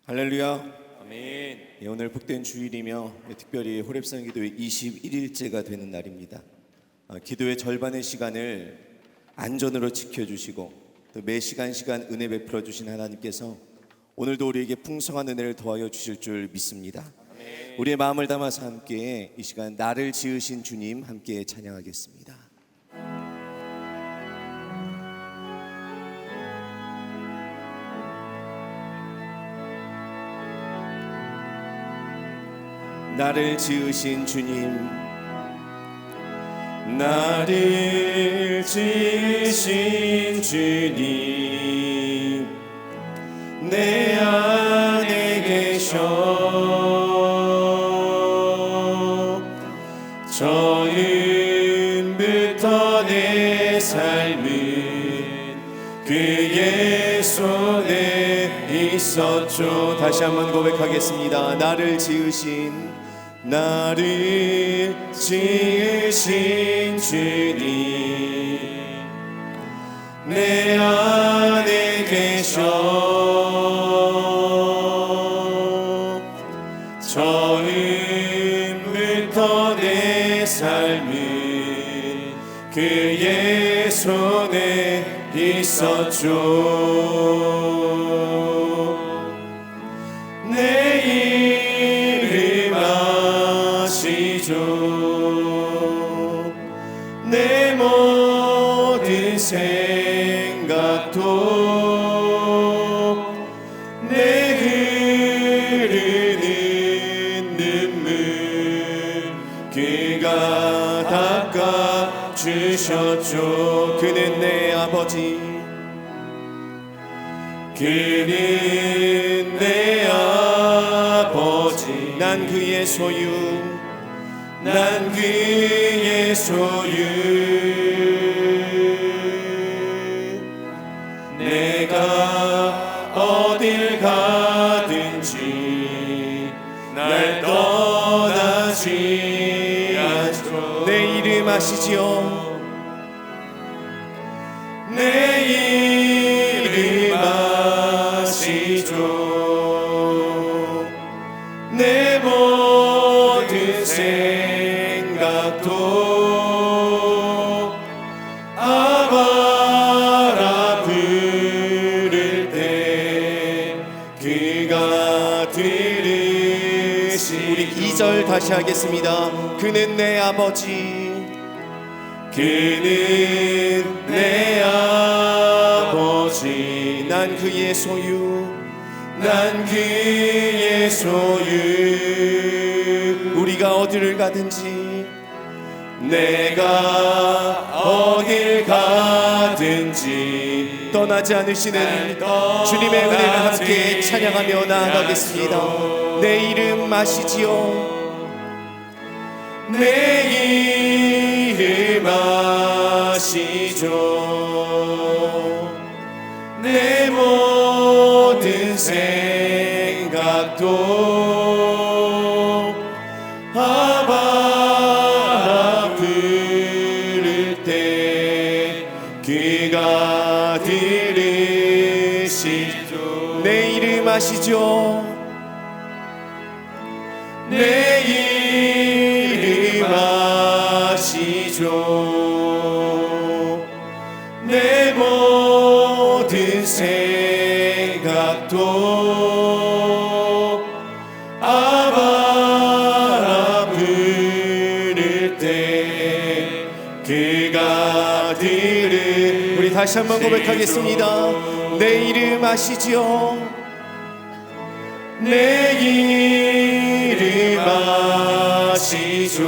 할렐루야. 아멘. 오늘 복된 주일이며 특별히 호렙산 기도회 21일째가 되는 날입니다. 기도의 절반의 시간을 안전으로 지켜주시고 또 매 시간 은혜 베풀어 주신 하나님께서 오늘도 우리에게 풍성한 은혜를 더하여 주실 줄 믿습니다. 아멘. 우리의 마음을 담아서 함께 이 시간 나를 지으신 주님 함께 찬양하겠습니다. 나를 지으신 주님, 나를 지으신 주님, 내 안에 계셔. 처음부터 내 삶은 그의 손에 있었죠. 다시 한번 고백하겠습니다. 나를 지으신 주님, 내 안에 계셔. 처음부터 내 삶은 그의 손에 있었죠. 내 모든 생각도 내 흐르는 눈물 그가 닦아 주셨죠. 그는 내 아버지, 그는 내 아버지. 난 그의 소유, 난 그의 소유. 내가 어딜 가든지 날 떠나지 않죠. 내 이름 아시지요? 내 이름 아시죠. 내 모든 생각도 아바라 부를 때 그가 들으시. 우리 2절 다시 하겠습니다. 그는 내 아버지, 그는 내 아버지. 난 그의 소유, 난 그의 소유. 우리가 어디를 가든지, 내가 어딜 가든지 떠나지 않으시는 주님의 은혜를 함께 찬양하며 나아가겠습니다. 내 이름 아시지요? 내 이름 아시죠. 내 모든 생각도 아바라 부를 때 그가 들으시죠. 내 이름 아시죠? 내 이름 아시죠. 내 모든 생각도 아바라 부를 때 그가 우리 다시 한번 고백하겠습니다. 내 이름 아시지요? 내 이름 아시죠.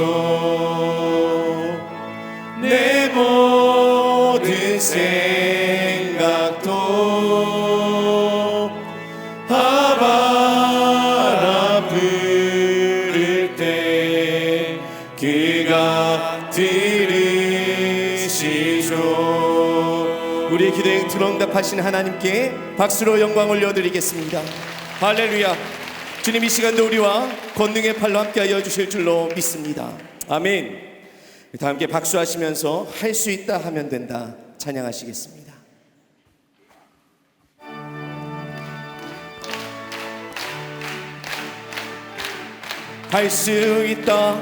내 모든 생각도 아바라 부를 때 그가 들으시죠. 우리의 기도에 들응답하신 하나님께 박수로 영광 올려드리겠습니다. 할렐루야. 주님 이 시간도 우리와 권능의 팔로 함께하여 주실 줄로 믿습니다. 아멘. 다 함께 박수하시면서 할 수 있다 하면 된다 찬양하시겠습니다. 할 수 있다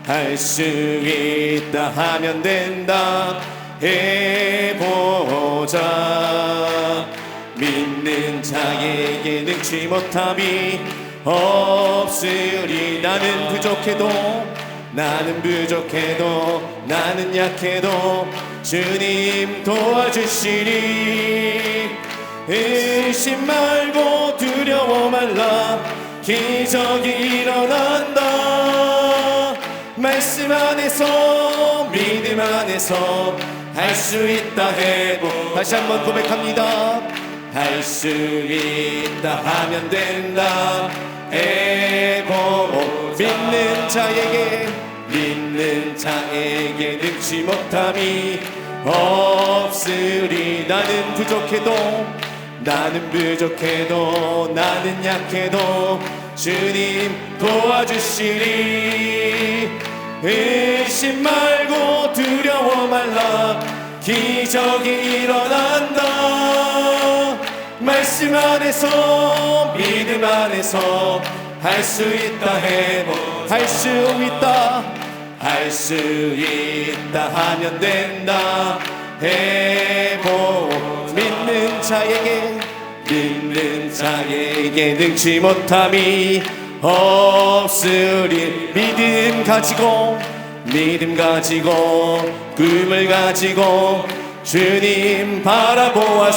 할 수 있다 하면 된다 해보자 믿는 자에게 능치 못함이 없으리 나는 부족해도 나는 약해도 주님 도와주시리 의심 말고 두려워 말라 기적이 일어난다 말씀 안에서 믿음 안에서 할 수 있다 해보 다시 한번 고백합니다 할 수 있다 하면 된다 해보 믿는 자에게 능치 못함이 없으리 나는 부족해도 나는 약해도 주님 도와주시리 의심 말고 두려워 말라 기적이 일어난다 말씀 안에서 믿음 안에서 할 수 있다 해보 할 수 있다 하면 된다 해보 믿는 자에게 능치 못함이 없으리 믿음 가지고 꿈을 가지고 주님 바라보아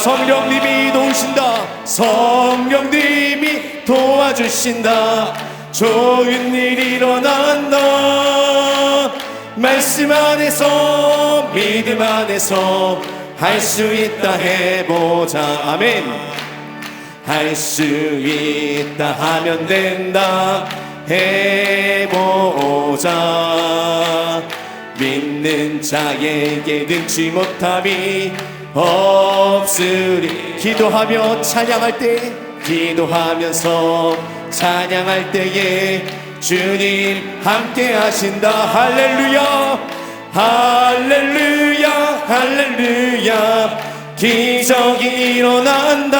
성령님이 도와주신다 좋은 일 일어난다 말씀 안에서 믿음 안에서 할 수 있다 해보자 아멘 할 수 있다 하면 된다 해보자 믿는 자에게 능치 못함이 없으리 기도하면서 찬양할 때에 주님 함께 하신다 할렐루야 기적이 일어난다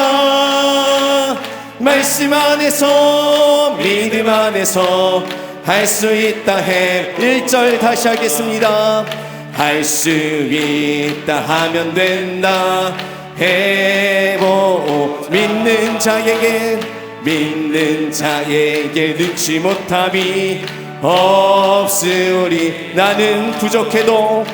말씀 안에서 믿음 안에서 할 수 있다 해 1절 다시 하겠습니다 할 수 있다 하면 된다 해보 믿는 자에게 능치 못함이 없으리 나는 부족해도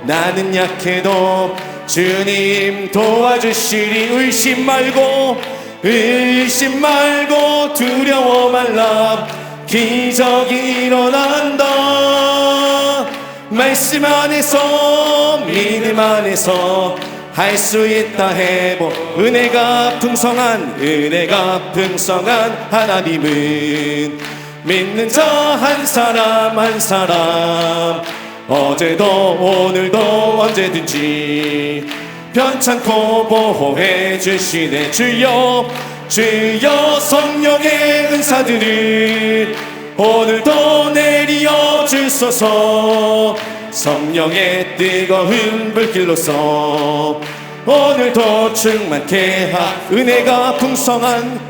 나는 약해도 주님 도와주시리 의심 말고 두려워 말라 기적이 일어난다 말씀 안에서 믿음 안에서 할 수 있다 해보 은혜가 풍성한 하나님은 믿는 자 한 사람 어제도 오늘도 언제든지 편찮고 보호해 주시네 주여 성령의 은사들을 오늘도 내리어 주소서 성령의 뜨거운 불길로서 오늘도 충만케 은혜가 풍성한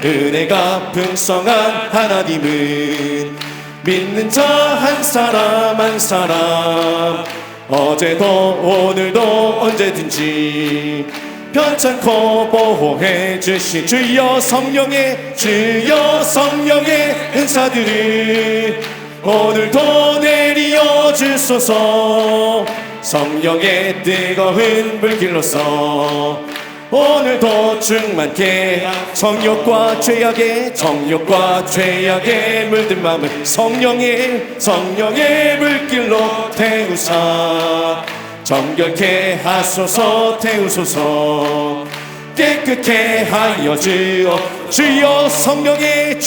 하나님은 믿는 자 한 사람 어제도 오늘도 언제든지 편찮고 보호해 주시 주여 성령의 은사들을 오늘도 내리어 주소서 성령의 뜨거운 불길로서 오늘도 충만케 정욕과 죄악에 물든 마음을 성령의 불길로 태우사 정결케 하소서 태우소서 깨끗게 하여 주여 성령의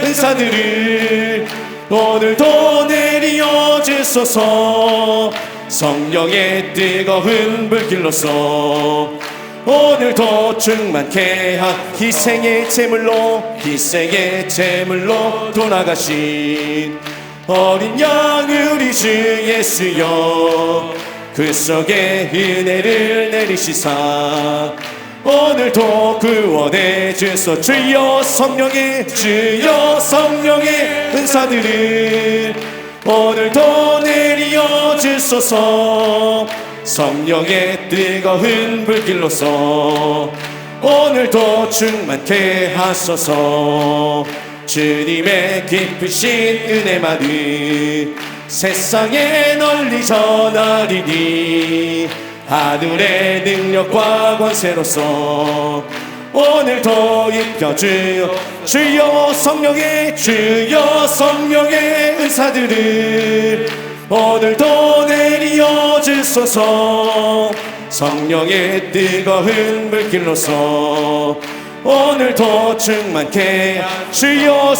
은사들을 오늘도 내리어 주소서 성령의 뜨거운 불길로서 오늘도 충만케 희생의 제물로 돌아가신 어린 양 우리 주 예수여 그 속에 은혜를 내리시사 오늘도 구원해 주소. 주여 성령의 은사들을 오늘도 내려 주소서. 성령의 뜨거운 불길로서 오늘도 충만케 하소서. 주님의 깊으신 은혜만을 세상에 널리 전하리니 하늘의 능력과 권세로서 오늘도 입혀주여. 주여 성령의 은사들을 오늘도 내려 주소서. 성령의 뜨거운 불길로서 오늘도 충만케 주여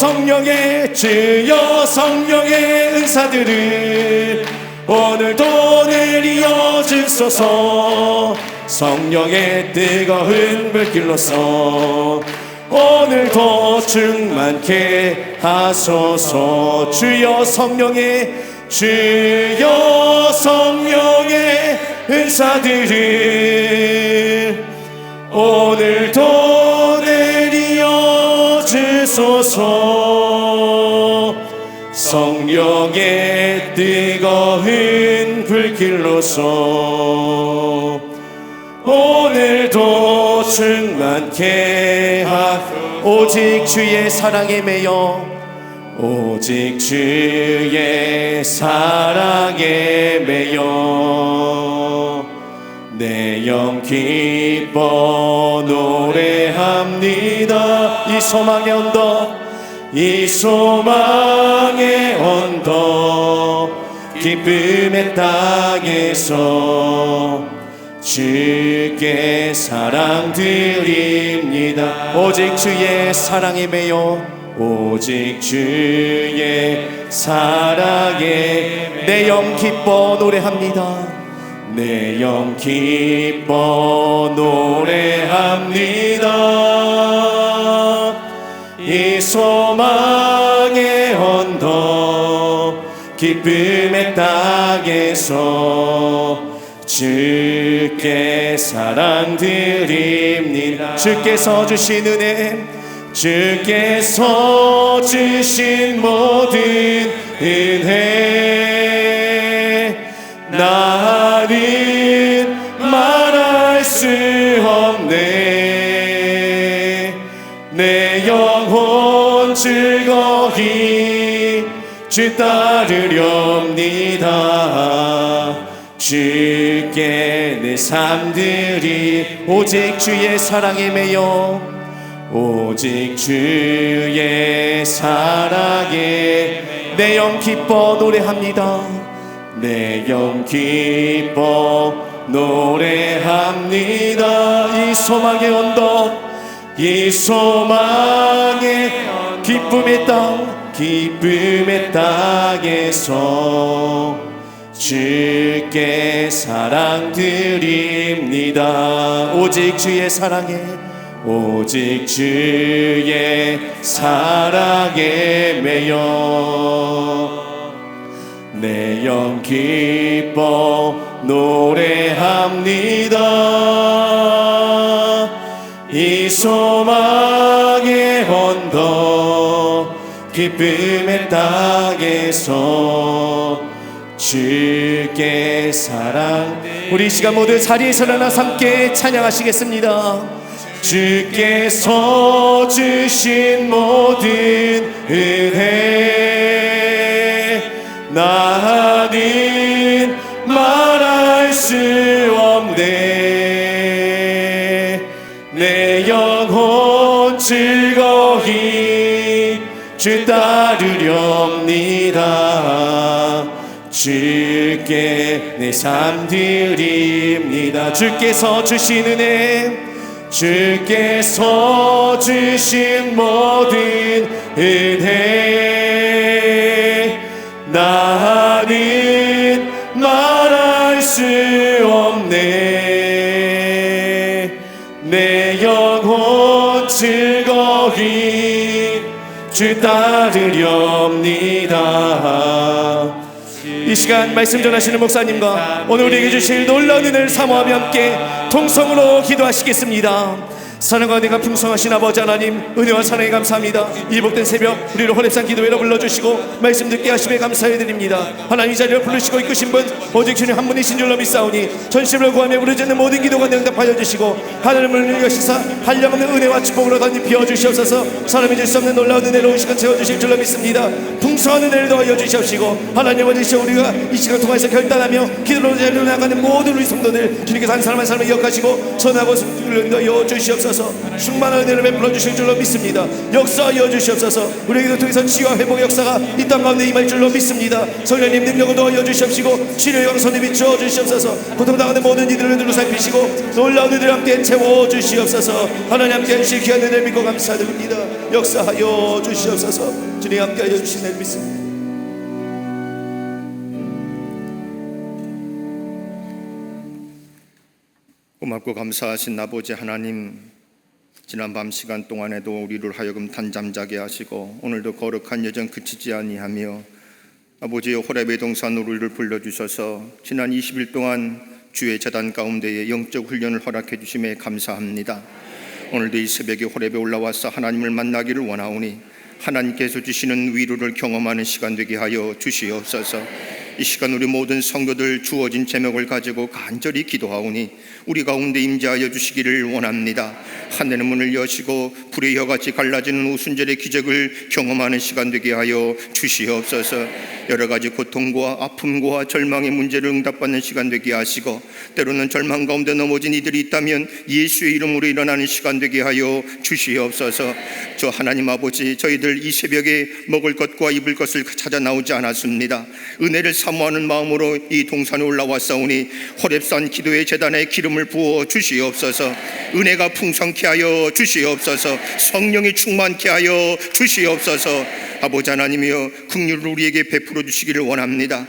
성령의 은사들을 오늘도 내려 주소서. 성령의 뜨거운 불길로서 오늘도 충만케 하소서. 주여 성령의 은사들을 오늘도 내려 주소서. 성령의 뜨거운 불길로서 오늘도 충만케 오직 주의 사랑에 매여 오직 주의 사랑에 매여 내 영 기뻐 노래합니다. 이 소망의 언덕 기쁨의 땅에서 주께 사랑 드립니다. 오직 주의 사랑에 매여 오직 주의 사랑에 내 영 기뻐 노래합니다. 내 영 기뻐 노래합니다. 이 소망의 언덕 기쁨의 땅에서 주께 사랑 드립니다. 주께서 주신 은혜 주께서 주신 모든 은혜 나는 말할 수 없네. 내 영혼 즐거이 주 따르렵니다. 주께 내 삶들이 오직 주의 사랑에 매여 오직 주의 사랑에 내 영 기뻐 노래합니다. 내 영 기뻐 노래합니다. 이 소망의 언덕 이 소망의 기쁨의 땅에서 주께 사랑 드립니다. 오직 주의 사랑에 오직 주의 사랑에 매여 내 영 기뻐 노래합니다. 이 소망의 언덕 기쁨의 땅에서 주께 사랑 우리 이 시간 모두 자리에서 일어나 함께 찬양하시겠습니다. 주께서 주신 모든 은혜 나는 말할 수 없네. 내 영혼 즐거이 주 따르렵니다. 주께 내 삶 드립니다. 주께서 주신 은혜 주께서 주신 모든 은혜 나는 말할 수 없네. 내 영혼 즐거이 주 따르렵니다. 이 이 시간 말씀 전하시는 목사님과 오늘 우리에게 주실 놀라운 은혜를 사모하며 함께 통성으로 기도하시겠습니다. 사랑과 은혜가 풍성하신 아버지 하나님, 은혜와 사랑에 감사합니다. 이 복된 새벽 우리를 호렙산 기도회로 불러주시고 말씀 듣게 하심에 감사해드립니다. 하나님 이 자리를 부르시고 이끄신 분 오직 주님 한 분이신 줄로 믿사오니 전심을 구하며 부르짖는 모든 기도가 응답하여 주시고 하늘을 여시사 한량없는 은혜와 축복으로 던지 비워주시옵소서. 사람이 줄 수 없는 놀라운 은혜로 이 시간 채워주실 줄로 믿습니다. 풍성한 은혜를 더하여 주시옵시고 하나님 아버지, 우리가 이 시간 통해서 결단하며 기도로 나가는 모든 우리 성도들 주님께서 한 사람 한 사람을 기억하시고 선하고 승리를 더하여 주시옵소서. 충만한 은혜를 베풀어 주실 줄로 믿습니다. 역사하여 주시옵소서. 우리에게도 통해서 치유와 회복의 역사가 이 땅 가운데 임할 줄로 믿습니다. 성령님 능력을 더하여 주시옵시고 치료의 광선을 비추어 주시옵소서. 고통당하는 모든 이들을 둘러 살피시고 놀라운 이들을 함께 채워 주시옵소서. 하나님 함께 하실 귀한 은혜를 믿고 감사드립니다. 역사하여 주시옵소서. 주님 함께 하여 주신 을 믿습니다. 고맙고 감사하신 아버지 하나님, 지난 밤 시간 동안에도 우리를 하여금 단잠자게 하시고 오늘도 거룩한 여정 그치지 아니하며 아버지의 호렙의 동산으로 우리를 불러주셔서 지난 20일 동안 주의 제단 가운데에 영적 훈련을 허락해 주심에 감사합니다. 오늘도 이 새벽에 호렙에 올라와서 하나님을 만나기를 원하오니 하나님께서 주시는 위로를 경험하는 시간 되게 하여 주시옵소서. 이 시간 우리 모든 성도들 주어진 제목을 가지고 간절히 기도하오니 우리 가운데 임재하여 주시기를 원합니다. 하늘의 문을 여시고 불의 혀같이 갈라지는 오순절의 기적을 경험하는 시간 되게 하여 주시옵소서. 여러 가지 고통과 아픔과 절망의 문제를 응답받는 시간 되게 하시고 때로는 절망 가운데 넘어진 이들이 있다면 예수의 이름으로 일어나는 시간 되게 하여 주시옵소서. 저 하나님 아버지, 저희들 이 새벽에 먹을 것과 입을 것을 찾아 나오지 않았습니다. 은혜를 사모하는 마음으로 이 동산에 올라왔사오니 호렙산 기도의 제단에 기름을 부어 주시옵소서. 은혜가 풍성케 하여 주시옵소서. 성령이 충만케 하여 주시옵소서. 아버지 하나님이여, 긍휼을 우리에게 베풀어 주시기를 원합니다.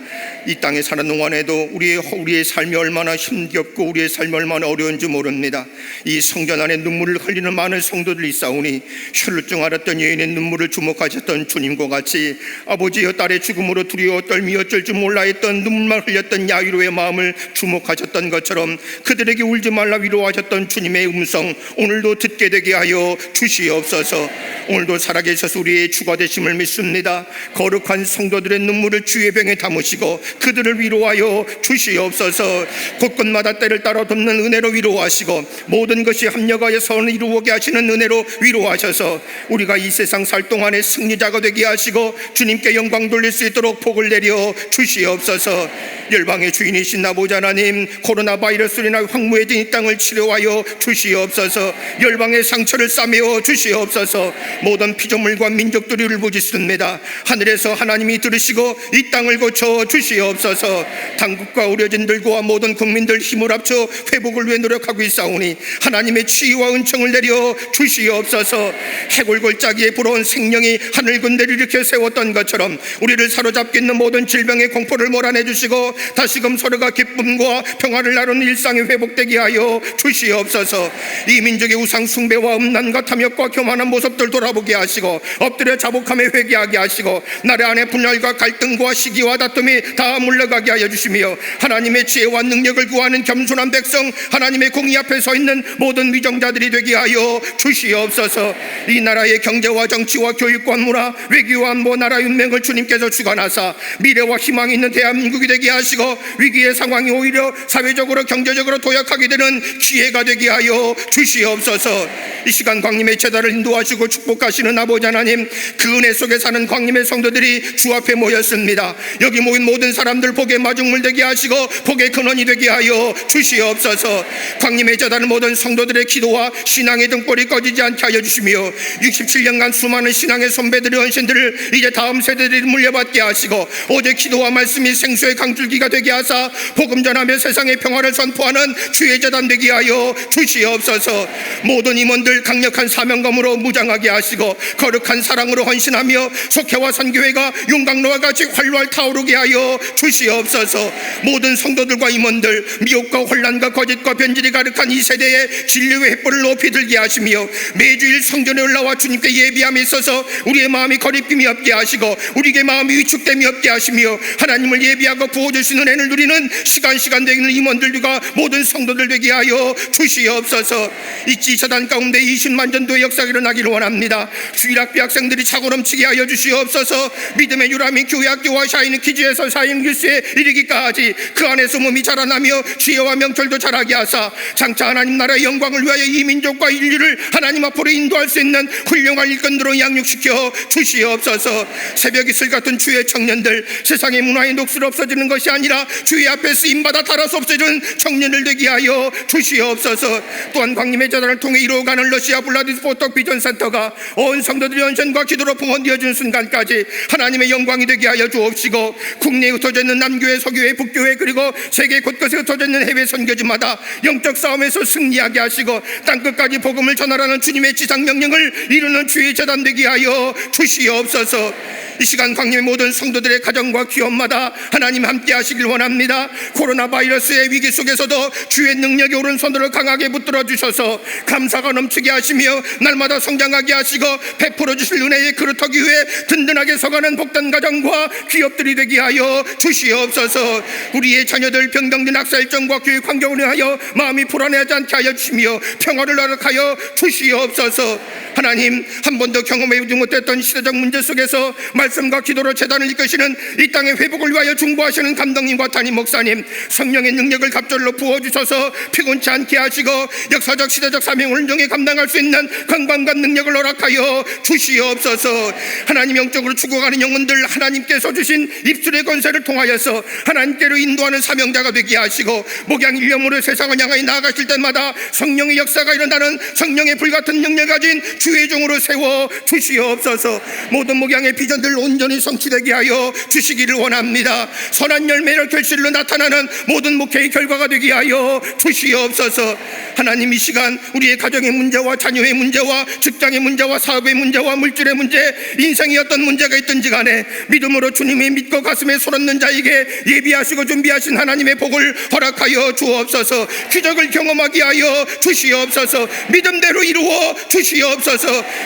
이 땅에 사는 동안에도 우리의 삶이 얼마나 힘겹고 우리의 삶이 얼마나 어려운지 모릅니다. 이 성전 안에 눈물을 흘리는 많은 성도들이 있사오니 혈루증 앓았던 여인의 눈물을 주목하셨던 주님과 같이 아버지여, 딸의 죽음으로 두려워 떨며 어쩔 줄 몰라 했던 눈물만 흘렸던 야이로의 마음을 주목하셨던 것처럼 그들에게 울지 말라 위로하셨던 주님의 음성 오늘도 듣게 되게 하여 주시옵소서. 오늘도 살아계셔서 우리의 주가 되심을 믿습니다. 거룩한 성도들의 눈물을 주의 병에 담으시고 그들을 위로하여 주시옵소서. 곳곳마다 때를 따라 돕는 은혜로 위로하시고 모든 것이 합력하여 선을 이루게 하시는 은혜로 위로하셔서 우리가 이 세상 살 동안에 승리자가 되게 하시고 주님께 영광 돌릴 수 있도록 복을 내려 주시옵소서. 열방의 주인이신 아버지 하나님, 코로나 바이러스로 인한 황무해진 이 땅을 치료하여 주시옵소서. 열방의 상처를 싸매어 주시옵소서. 모든 피조물과 민족들이 울부짖습니다. 하늘에서 하나님이 들으시고 이 땅을 고쳐 주시옵소서. 당국과 의료진들과 모든 국민들 힘을 합쳐 회복을 위해 노력하고 있사오니 하나님의 치유와 은총을 내려 주시옵소서. 해골골짜기에 불어온 생명이 하늘 군대를 일으켜 세웠던 것처럼 우리를 사로잡고 있는 모든 질병의 공포를 몰아내 주시고 다시금 서로가 기쁨과 평화를 나누는 일상이 회복되게 하여 주시옵소서. 이 민족의 우상 숭배와 음란과 탐욕과 교만한 모습들 돌아보게 하시고 엎드려 자복함에 회개하게 하시고 나라 안에 분열과 갈등과 시기와 다툼이 다 물러가게 하여 주시며 하나님의 지혜와 능력을 구하는 겸손한 백성, 하나님의 공의 앞에 서 있는 모든 위정자들이 되게 하여 주시옵소서. 이 나라의 경제와 정치와 교육과 문화, 외교와 안보, 나라 운명을 주님께서 주관하사 미래와 희망이 있는 대한민국이 되게 하시고 위기의 상황이 오히려 사회적으로 경제적으로 도약하게 되는 기회가 되게 하여 주시옵소서. 이 시간 광림의 제단을 인도하시고 축복하시는 아버지 하나님, 그 은혜 속에 사는 광림의 성도들이 주 앞에 모였습니다. 여기 모인 모든 사람들 복의 마중물 되게 하시고 복의 근원이 되게 하여 주시옵소서. 광림의 제단을 모든 성도들의 기도와 신앙의 등불이 꺼지지 않게 하여 주시며 67년간 수많은 신앙의 선배들의 헌신들을 이제 다음 세대들이 물려받게 하시고 오직 기도와 말씀이 생수의 강줄기가 되게 하사 복음 전하며 세상의 평화를 선포하는 주의 제단 되게 하여 주시옵소서. 모든 임원들 강력한 사명감으로 무장하게 하시고 거룩한 사랑으로 헌신하며 속회와 선교회가 용광로와 같이 활활 타오르게 하여 주시옵소서. 모든 성도들과 임원들 미혹과 혼란과 거짓과 변질이 가득한 이 세대에 진리의 횃불을 높이 들게 하시며 매주일 성전에 올라와 주님께 예비함에 있어서 우리의 마음이 거리낌이 없게 하시고 우리의 마음이 위축됨이 없게 하시며 하나님 하나님을 예비하고 부어주시는 은혜를 누리는 시간 되는 임원들과 모든 성도들 되게 하여 주시옵소서. 이 사단 가운데 20만 전도의 역사가 일어나기를 원합니다. 주일학교 학생들이 차고 넘치게 하여 주시옵소서. 믿음의 유람이 교회 학교와 샤이니 키즈에서 사인 뉴스에 이르기까지 그 안에서 몸이 자라나며 지혜와 명철도 자라게 하사 장차 하나님 나라의 영광을 위하여 이 민족과 인류를 하나님 앞으로 인도할 수 있는 훌륭한 일꾼으로 양육시켜 주시옵소서. 새벽 이슬 같은 주의 청년들, 세상의 문화의 녹슬 없어지는 것이 아니라 주의 앞에 쓰임받아 달아서 없어지는 청년들 되게 하여 주시옵소서. 또한 광림의 재단을 통해 이루어가는 러시아 블라디스토크 비전센터가 온 성도들의 헌신과 기도로 봉헌되어진 순간까지 하나님의 영광이 되게 하여 주옵시고, 국내에 흩어져 있는 남교회, 서교회, 북교회, 그리고 세계 곳곳에 흩어져 있는 해외 선교지마다 영적 싸움에서 승리하게 하시고 땅끝까지 복음을 전하라는 주님의 지상 명령을 이루는 주의 재단 되게 하여 주시옵소서. 이 시간 광림의 모든 성도들의 가정과 기업마다 하나님 함께 하시길 원합니다. 코로나 바이러스의 위기 속에서도 주의 능력의 오른손으로 강하게 붙들어 주셔서 감사가 넘치게 하시며 날마다 성장하게 하시고 베풀어 주실 은혜의 그릇하기 위해 든든하게 서가는 복된 가정과 기업들이 되게 하여 주시옵소서. 우리의 자녀들 병정된 학사 일정과 교육 환경을 위하여 마음이 불안해하지 않게 하여 주시며 평화를 허락하여 주시옵소서. 하나님, 한 번도 경험해보지 못했던 시대적 문제 속에서 말씀과 기도로 재단을 이끄시는 이 땅의 회복을 위하여 중보하시는 감독님과 담임 목사님, 성령의 능력을 갑절로 부어주셔서 피곤치 않게 하시고 역사적 시대적 사명을 온전히 감당할 수 있는 건강과 능력을 허락하여 주시옵소서. 하나님, 영적으로 죽어가는 영혼들 하나님께서 주신 입술의 권세를 통하여서 하나님께로 인도하는 사명자가 되게 하시고 목양 일념으로 세상을 향하여 나아가실 때마다 성령의 역사가 일어나는 성령의 불같은 능력을 가진 주의 종으로 세워 주시옵소서. 모든 목양의 비전들 온전히 성취되게 하여 주시기를 원합니다. 선한 열매를 결실로 나타나는 모든 목회의 결과가 되게 하여 주시옵소서. 하나님, 이 시간 우리의 가정의 문제와 자녀의 문제와 직장의 문제와 사업의 문제와 물질의 문제, 인생의 어떤 문제가 있든지 간에 믿음으로 주님의 믿고 가슴에 손얹는 자에게 예비하시고 준비하신 하나님의 복을 허락하여 주옵소서. 기적을 경험하게 하여 주시옵소서. 믿음대로 이루어 주시옵소서.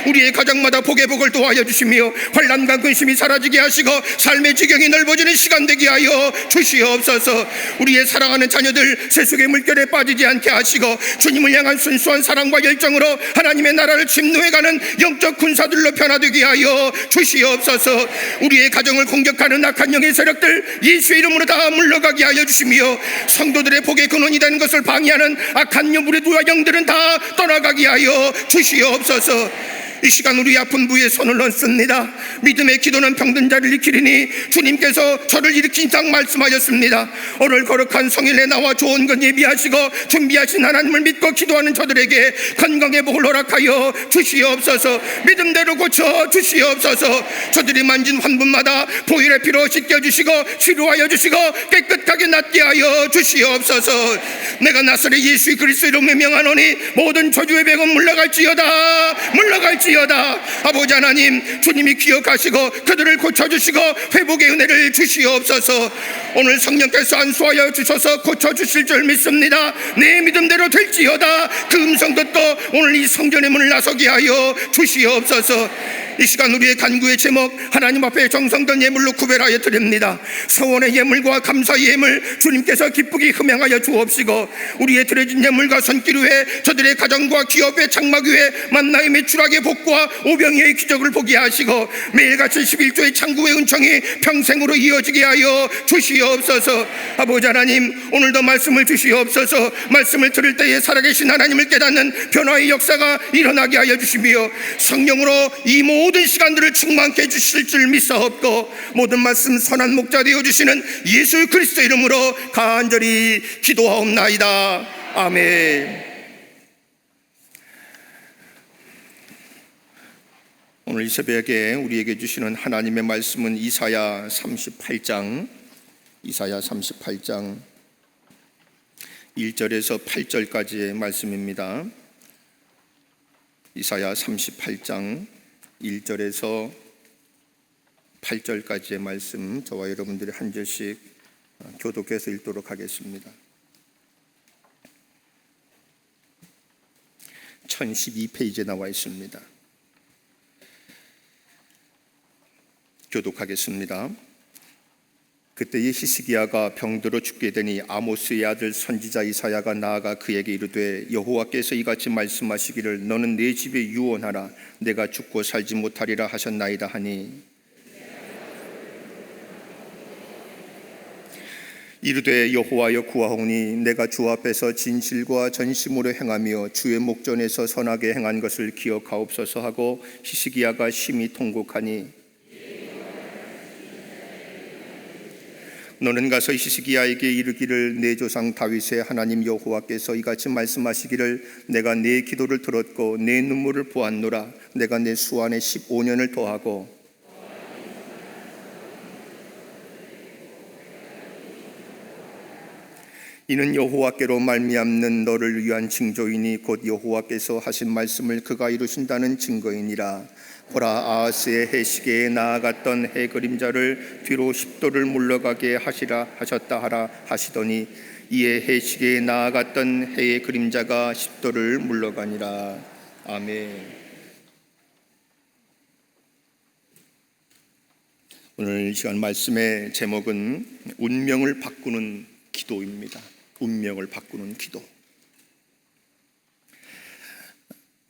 우리의 가정마다 복의 복을 도와여 주시며 환난과 근심이 사라지게 하시고 삶의 지경이 넓어지는 시간 되게 하여 주시옵소서. 우리의 사랑하는 자녀들 세속의 물결에 빠지지 않게 하시고 주님을 향한 순수한 사랑과 열정으로 하나님의 나라를 침노해가는 영적 군사들로 변화되게 하여 주시옵소서. 우리의 가정을 공격하는 악한 영의 세력들 예수의 이름으로 다 물러가게 하여 주시며 성도들의 복의 근원이 되는 것을 방해하는 악한 무리와 영들은 다 떠나가게 하여 주시옵소서. 이 시간 우리 아픈 부위에 손을 얹습니다. 믿음의 기도는 병든 자를 일으키리니 주님께서 저를 일으킨 상 말씀하셨습니다. 오늘 거룩한 성일에 나와 좋은 것 예비하시고 준비하신 하나님을 믿고 기도하는 저들에게 건강의 복을 허락하여 주시옵소서. 믿음대로 고쳐 주시옵소서. 저들이 만진 환분마다 보혈의 피로 씻겨주시고 치료하여 주시고 깨끗하게 낫게 하여 주시옵소서. 내가 나사렛 예수 그리스도 이름에 명하노니 모든 저주의 병은 물러갈지어다, 물러갈지어다. 아버지 하나님, 주님이 기억하시고 그들을 고쳐주시고 회복의 은혜를 주시옵소서. 오늘 성령께서 안수하여 주셔서 고쳐주실 줄 믿습니다. 내 믿음대로 될지어다. 그 음성 듣고 오늘 이 성전의 문을 나서게 하여 주시옵소서. 이 시간 우리의 간구의 제목 하나님 앞에 정성된 예물로 구별하여 드립니다. 서원의 예물과 감사의 예물 주님께서 기쁘게 흠양하여 주옵시고 우리의 드려진 예물과 손길 위에 저들의 가정과 기업의 장막 위에 만나의 매출하게 복과 오병이의 기적을 보게 하시고 매일같이 11조의 창구의 은총이 평생으로 이어지게 하여 주시옵소서. 아버지 하나님, 오늘도 말씀을 주시옵소서. 말씀을 들을 때에 살아계신 하나님을 깨닫는 변화의 역사가 일어나게 하여 주시며 성령으로 이 모든 시간들을 충만케 해주실 줄 믿사옵고 모든 말씀 선한 목자 되어주시는 예수 그리스도 이름으로 간절히 기도하옵나이다. 아멘. 오늘 이 새벽에 우리에게 주시는 하나님의 말씀은 이사야 38장 1절에서 8절까지의 말씀입니다. 이사야 38장 1절에서 8절까지의 말씀, 저와 여러분들이 한 절씩 교독해서 읽도록 하겠습니다. 1012페이지에 나와 있습니다. 교독하겠습니다. 그때의 히스기야가 병들어 죽게 되니 아모스의 아들 선지자 이사야가 나아가 그에게 이르되 여호와께서 이같이 말씀하시기를 너는 내 집에 유언하라 내가 죽고 살지 못하리라 하셨나이다 하니 이르되 여호와여 구하오니 내가 주 앞에서 진실과 전심으로 행하며 주의 목전에서 선하게 행한 것을 기억하옵소서 하고 히스기야가 심히 통곡하니 너는 가서 히스기야에게 이르기를 내 조상 다윗의 하나님 여호와께서 이같이 말씀하시기를 내가 네 기도를 들었고 내 눈물을 보았노라 내가 내 수완에 15년을 더하고 이는 여호와께로 말미암는 너를 위한 징조이니 곧 여호와께서 하신 말씀을 그가 이루신다는 증거이니라. 보라 아하스의 해시계에 나아갔던 해 그림자를 뒤로 10도를 물러가게 하시라 하셨다 하라 하시더니 이에 해시계에 나아갔던 해의 그림자가 10도를 물러가니라. 아멘. 오늘 이 시간 말씀의 제목은 운명을 바꾸는 기도입니다. 운명을 바꾸는 기도.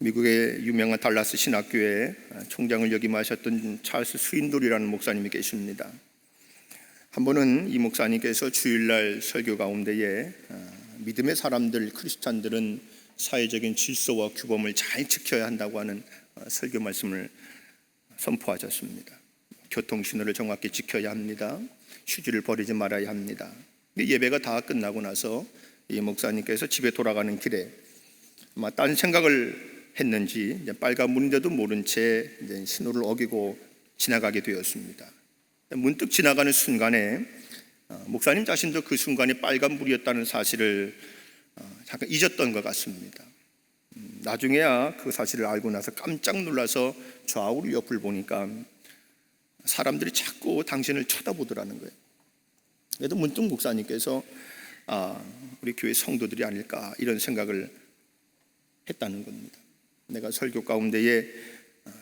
미국의 유명한 달라스 신학교에 총장을 역임하셨던 찰스 스윈돌이라는 목사님이 계십니다. 한 번은 이 목사님께서 주일날 설교 가운데에 믿음의 사람들, 크리스찬들은 사회적인 질서와 규범을 잘 지켜야 한다고 하는 설교 말씀을 선포하셨습니다. 교통신호를 정확히 지켜야 합니다. 휴지를 버리지 말아야 합니다. 예배가 다 끝나고 나서 이 목사님께서 집에 돌아가는 길에 아마 딴 생각을 했는지 빨간불인데도 모른 채 신호를 어기고 지나가게 되었습니다. 문득 지나가는 순간에 목사님 자신도 그 순간이 빨간불이었다는 사실을 잠깐 잊었던 것 같습니다. 나중에야 그 사실을 알고 나서 깜짝 놀라서 좌우로 옆을 보니까 사람들이 자꾸 당신을 쳐다보더라는 거예요. 그래도 문득 목사님께서 우리 교회 성도들이 아닐까 이런 생각을 했다는 겁니다. 내가 설교 가운데에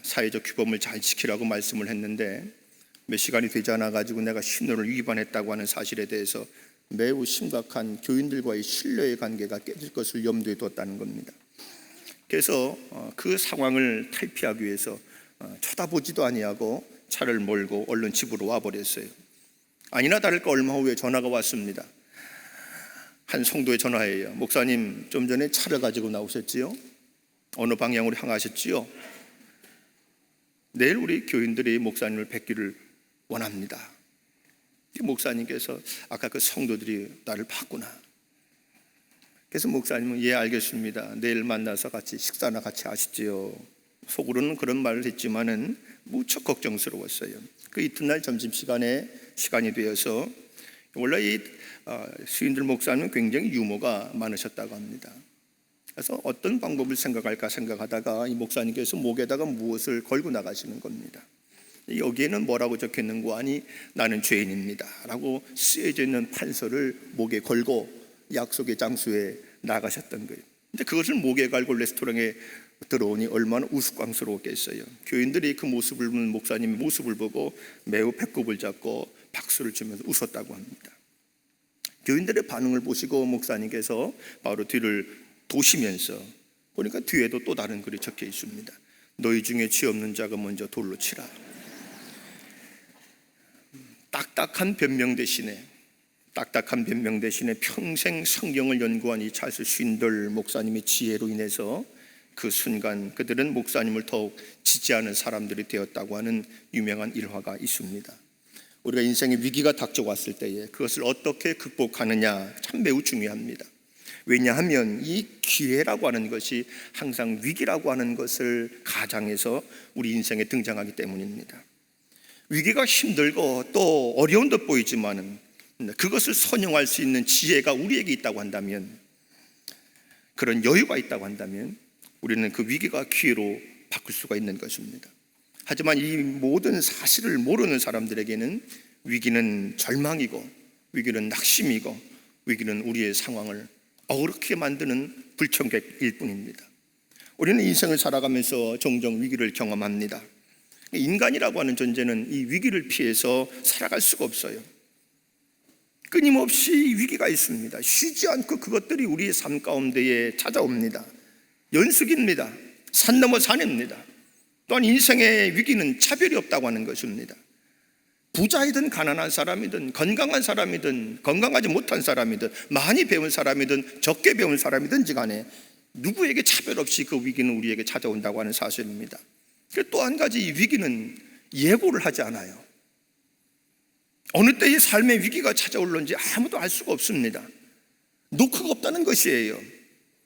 사회적 규범을 잘 지키라고 말씀을 했는데 몇 시간이 되지 않아 가지고 내가 신호를 위반했다고 하는 사실에 대해서 매우 심각한 교인들과의 신뢰의 관계가 깨질 것을 염두에 뒀다는 겁니다. 그래서 그 상황을 탈피하기 위해서 쳐다보지도 아니하고 차를 몰고 얼른 집으로 와버렸어요. 아니나 다를까 얼마 후에 전화가 왔습니다. 한 성도의 전화예요. 목사님 좀 전에 차를 가지고 나오셨지요? 어느 방향으로 향하셨지요? 내일 우리 교인들이 목사님을 뵙기를 원합니다. 목사님께서 아까 그 성도들이 나를 봤구나. 그래서 목사님은 예 알겠습니다. 내일 만나서 같이 식사나 같이 하시지요. 속으로는 그런 말을 했지만은 무척 걱정스러웠어요. 그 이튿날 점심시간에 시간이 되어서 원래 이 스윈들 목사님은 굉장히 유머가 많으셨다고 합니다. 그래서 어떤 방법을 생각할까 생각하다가 이 목사님께서 목에다가 무엇을 걸고 나가시는 겁니다. 여기에는 뭐라고 적혀있는고 하니 나는 죄인입니다 라고 쓰여져 있는 판서를 목에 걸고 약속의 장소에 나가셨던 거예요. 근데 그것을 목에 걸고 레스토랑에 들어오니 얼마나 우스꽝스러웠겠어요. 교인들이 그 모습을 보는 목사님의 모습을 보고 매우 배꼽을 잡고 박수를 치면서 웃었다고 합니다. 교인들의 반응을 보시고 목사님께서 바로 뒤를 도시면서 보니까 뒤에도 또 다른 글이 적혀 있습니다. 너희 중에 죄 없는 자가 먼저 돌로 치라. 딱딱한 변명 대신에 평생 성경을 연구한 이 찰스 스윈돌 목사님의 지혜로 인해서 그 순간 그들은 목사님을 더욱 지지하는 사람들이 되었다고 하는 유명한 일화가 있습니다. 우리가 인생의 위기가 닥쳐왔을 때에 그것을 어떻게 극복하느냐 참 매우 중요합니다. 왜냐하면 이 기회라고 하는 것이 항상 위기라고 하는 것을 가장해서 우리 인생에 등장하기 때문입니다. 위기가 힘들고 또 어려운 듯 보이지만은 그것을 선용할 수 있는 지혜가 우리에게 있다고 한다면, 그런 여유가 있다고 한다면 우리는 그 위기가 기회로 바꿀 수가 있는 것입니다. 하지만 이 모든 사실을 모르는 사람들에게는 위기는 절망이고 위기는 낙심이고 위기는 우리의 상황을 어렵게 만드는 불청객일 뿐입니다. 우리는 인생을 살아가면서 종종 위기를 경험합니다. 인간이라고 하는 존재는 이 위기를 피해서 살아갈 수가 없어요. 끊임없이 위기가 있습니다. 쉬지 않고 그것들이 우리의 삶 가운데에 찾아옵니다. 연속입니다. 산 넘어 산입니다. 또한 인생의 위기는 차별이 없다고 하는 것입니다. 부자이든 가난한 사람이든 건강한 사람이든 건강하지 못한 사람이든 많이 배운 사람이든 적게 배운 사람이든지 간에 누구에게 차별 없이 그 위기는 우리에게 찾아온다고 하는 사실입니다. 또 한 가지, 이 위기는 예고를 하지 않아요. 어느 때의 삶의 위기가 찾아올는지 아무도 알 수가 없습니다. 노크가 없다는 것이에요.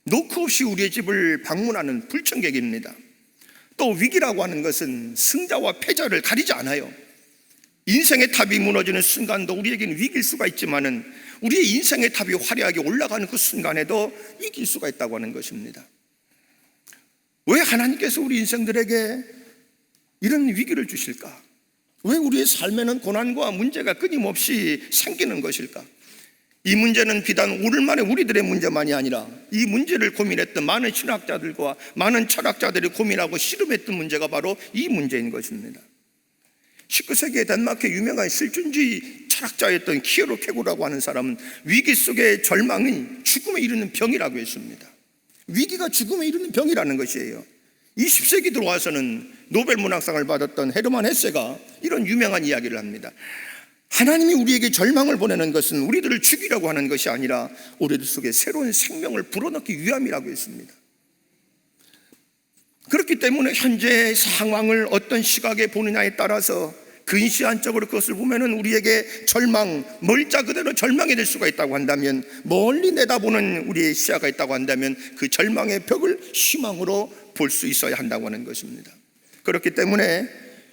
노크 없이 우리의 집을 방문하는 불청객입니다. 또 위기라고 하는 것은 승자와 패자를 가리지 않아요. 인생의 탑이 무너지는 순간도 우리에게는 위기일 수가 있지만은 우리의 인생의 탑이 화려하게 올라가는 그 순간에도 위기일 수가 있다고 하는 것입니다. 왜 하나님께서 우리 인생들에게 이런 위기를 주실까? 왜 우리의 삶에는 고난과 문제가 끊임없이 생기는 것일까? 이 문제는 비단 오늘만의 우리들의 문제만이 아니라 이 문제를 고민했던 많은 신학자들과 많은 철학자들이 고민하고 씨름했던 문제가 바로 이 문제인 것입니다. 19세기에 덴마크의 유명한 실존주의 철학자였던 키에로 케고라고 하는 사람은 위기 속의 절망이 죽음에 이르는 병이라고 했습니다. 위기가 죽음에 이르는 병이라는 것이에요. 20세기 들어와서는 노벨 문학상을 받았던 헤르만 헤세가 이런 유명한 이야기를 합니다. 하나님이 우리에게 절망을 보내는 것은 우리들을 죽이려고 하는 것이 아니라 우리들 속에 새로운 생명을 불어넣기 위함이라고 했습니다. 그렇기 때문에 현재의 상황을 어떤 시각에 보느냐에 따라서 근시안적으로 그것을 보면은 우리에게 절망, 멀자 그대로 절망이 될 수가 있다고 한다면, 멀리 내다보는 우리의 시야가 있다고 한다면 그 절망의 벽을 희망으로 볼 수 있어야 한다고 하는 것입니다. 그렇기 때문에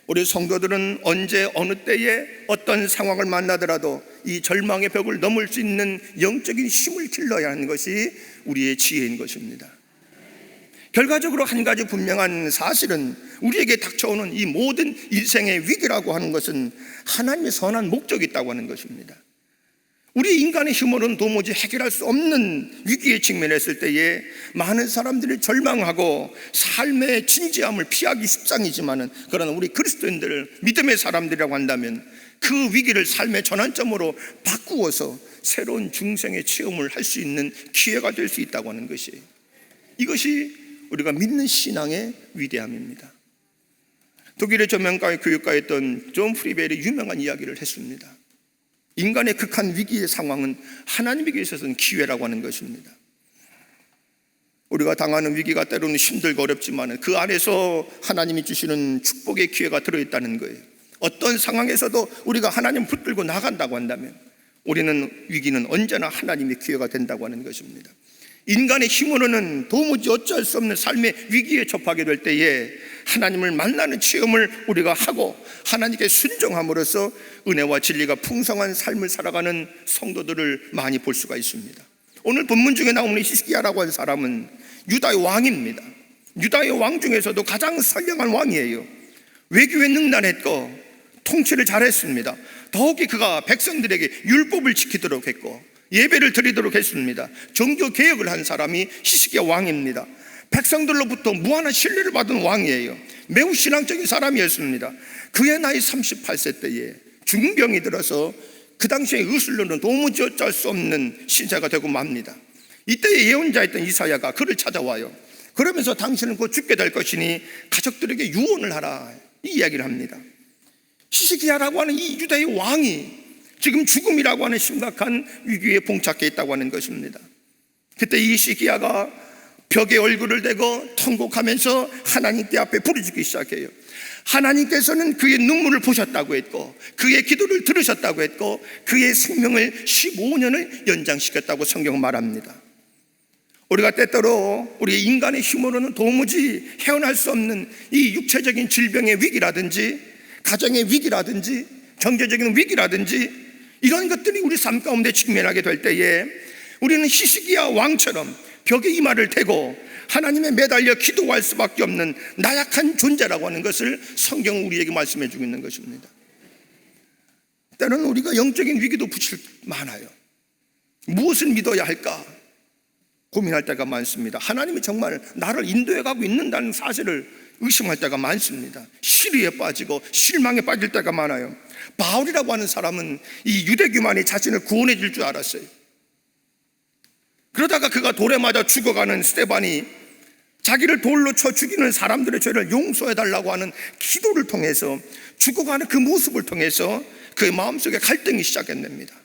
우리 성도들은 언제 어느 때에 어떤 상황을 만나더라도 이 절망의 벽을 넘을 수 있는 영적인 힘을 길러야 하는 것이 우리의 지혜인 것입니다. 결과적으로 한 가지 분명한 사실은 우리에게 닥쳐오는 이 모든 인생의 위기라고 하는 것은 하나님의 선한 목적이 있다고 하는 것입니다. 우리 인간의 힘으로는 도무지 해결할 수 없는 위기에 직면했을 때에 많은 사람들이 절망하고 삶의 진지함을 피하기 십상이지만은, 그러나 우리 그리스도인들, 믿음의 사람들이라고 한다면 그 위기를 삶의 전환점으로 바꾸어서 새로운 중생의 체험을 할 수 있는 기회가 될 수 있다고 하는 것이에요. 이것이 우리가 믿는 신앙의 위대함입니다. 독일의 전명가의 교육가였던 존 프리벨이 유명한 이야기를 했습니다. 인간의 극한 위기의 상황은 하나님에게 있어서는 기회라고 하는 것입니다. 우리가 당하는 위기가 때로는 힘들고 어렵지만 그 안에서 하나님이 주시는 축복의 기회가 들어있다는 거예요. 어떤 상황에서도 우리가 하나님 붙들고 나간다고 한다면 우리는 위기는 언제나 하나님의 기회가 된다고 하는 것입니다. 인간의 힘으로는 도무지 어찌할 수 없는 삶의 위기에 접하게 될 때에 하나님을 만나는 체험을 우리가 하고 하나님께 순종함으로써 은혜와 진리가 풍성한 삶을 살아가는 성도들을 많이 볼 수가 있습니다. 오늘 본문 중에 나오는 히스기야라고 하는 사람은 유다의 왕입니다. 유다의 왕 중에서도 가장 선량한 왕이에요. 외교에 능란했고 통치를 잘했습니다. 더욱이 그가 백성들에게 율법을 지키도록 했고 예배를 드리도록 했습니다. 종교 개혁을 한 사람이 히스기야 왕입니다. 백성들로부터 무한한 신뢰를 받은 왕이에요. 매우 신앙적인 사람이었습니다. 그의 나이 38세 때에 중병이 들어서 그 당시에 의술로는 도무지 어쩔 수 없는 신세가 되고 맙니다. 이때의 예언자였던 이사야가 그를 찾아와요. 그러면서 당신은 곧 죽게 될 것이니 가족들에게 유언을 하라, 이 이야기를 합니다. 히스기야라고 하는 이 유다의 왕이 지금 죽음이라고 하는 심각한 위기에 봉착해 있다고 하는 것입니다. 그때 이 히스기야가 벽에 얼굴을 대고 통곡하면서 하나님께 앞에 부르짖기 시작해요. 하나님께서는 그의 눈물을 보셨다고 했고 그의 기도를 들으셨다고 했고 그의 생명을 15년을 연장시켰다고 성경은 말합니다. 우리가 때때로 우리 인간의 힘으로는 도무지 헤어날 수 없는 이 육체적인 질병의 위기라든지 가정의 위기라든지 경제적인 위기라든지 이런 것들이 우리 삶 가운데 직면하게 될 때에 우리는 히스기야 왕처럼 벽에 이마를 대고 하나님에 매달려 기도할 수밖에 없는 나약한 존재라고 하는 것을 성경은 우리에게 말씀해 주고 있는 것입니다. 때로는 우리가 영적인 위기도 붙일 많아요. 무엇을 믿어야 할까 고민할 때가 많습니다. 하나님이 정말 나를 인도해 가고 있는다는 사실을 의심할 때가 많습니다. 시리에 빠지고 실망에 빠질 때가 많아요. 바울이라고 하는 사람은 이 유대교만이 자신을 구원해 줄 줄 알았어요. 그러다가 그가 돌에 맞아 죽어가는 스데반이 자기를 돌로 쳐 죽이는 사람들의 죄를 용서해 달라고 하는 기도를 통해서, 죽어가는 그 모습을 통해서 그의 마음속에 갈등이 시작했답니다.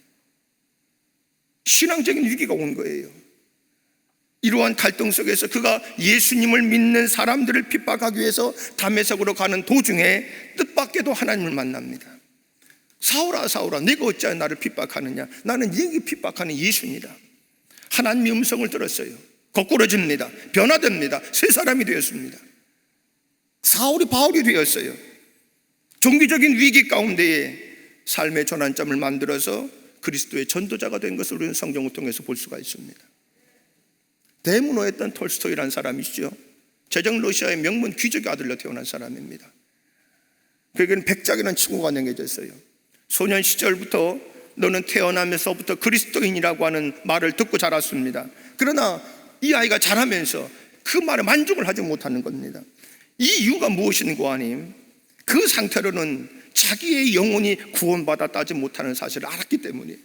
신앙적인 위기가 온 거예요. 이러한 갈등 속에서 그가 예수님을 믿는 사람들을 핍박하기 위해서 다메섹으로 가는 도중에 뜻밖에도 하나님을 만납니다. 사울아 사울아, 네가 어찌하여 나를 핍박하느냐? 나는 네가 핍박하는 예수니라. 하나님의 음성을 들었어요. 거꾸러집니다. 변화됩니다. 새 사람이 되었습니다. 사울이 바울이 되었어요. 종교적인 위기 가운데에 삶의 전환점을 만들어서 그리스도의 전도자가 된 것을 우리는 성경을 통해서 볼 수가 있습니다. 대문호였던 톨스토이라는 사람이시죠. 제정 러시아의 명문 귀족의 아들로 태어난 사람입니다. 그에게는 백작이라는 친구가 남겨졌어요. 소년 시절부터 너는 태어나면서부터 그리스도인이라고 하는 말을 듣고 자랐습니다. 그러나 이 아이가 자라면서 그 말에 만족을 하지 못하는 겁니다. 이 이유가 무엇인가 하니, 그 상태로는 자기의 영혼이 구원받았다지 못하는 사실을 알았기 때문이에요.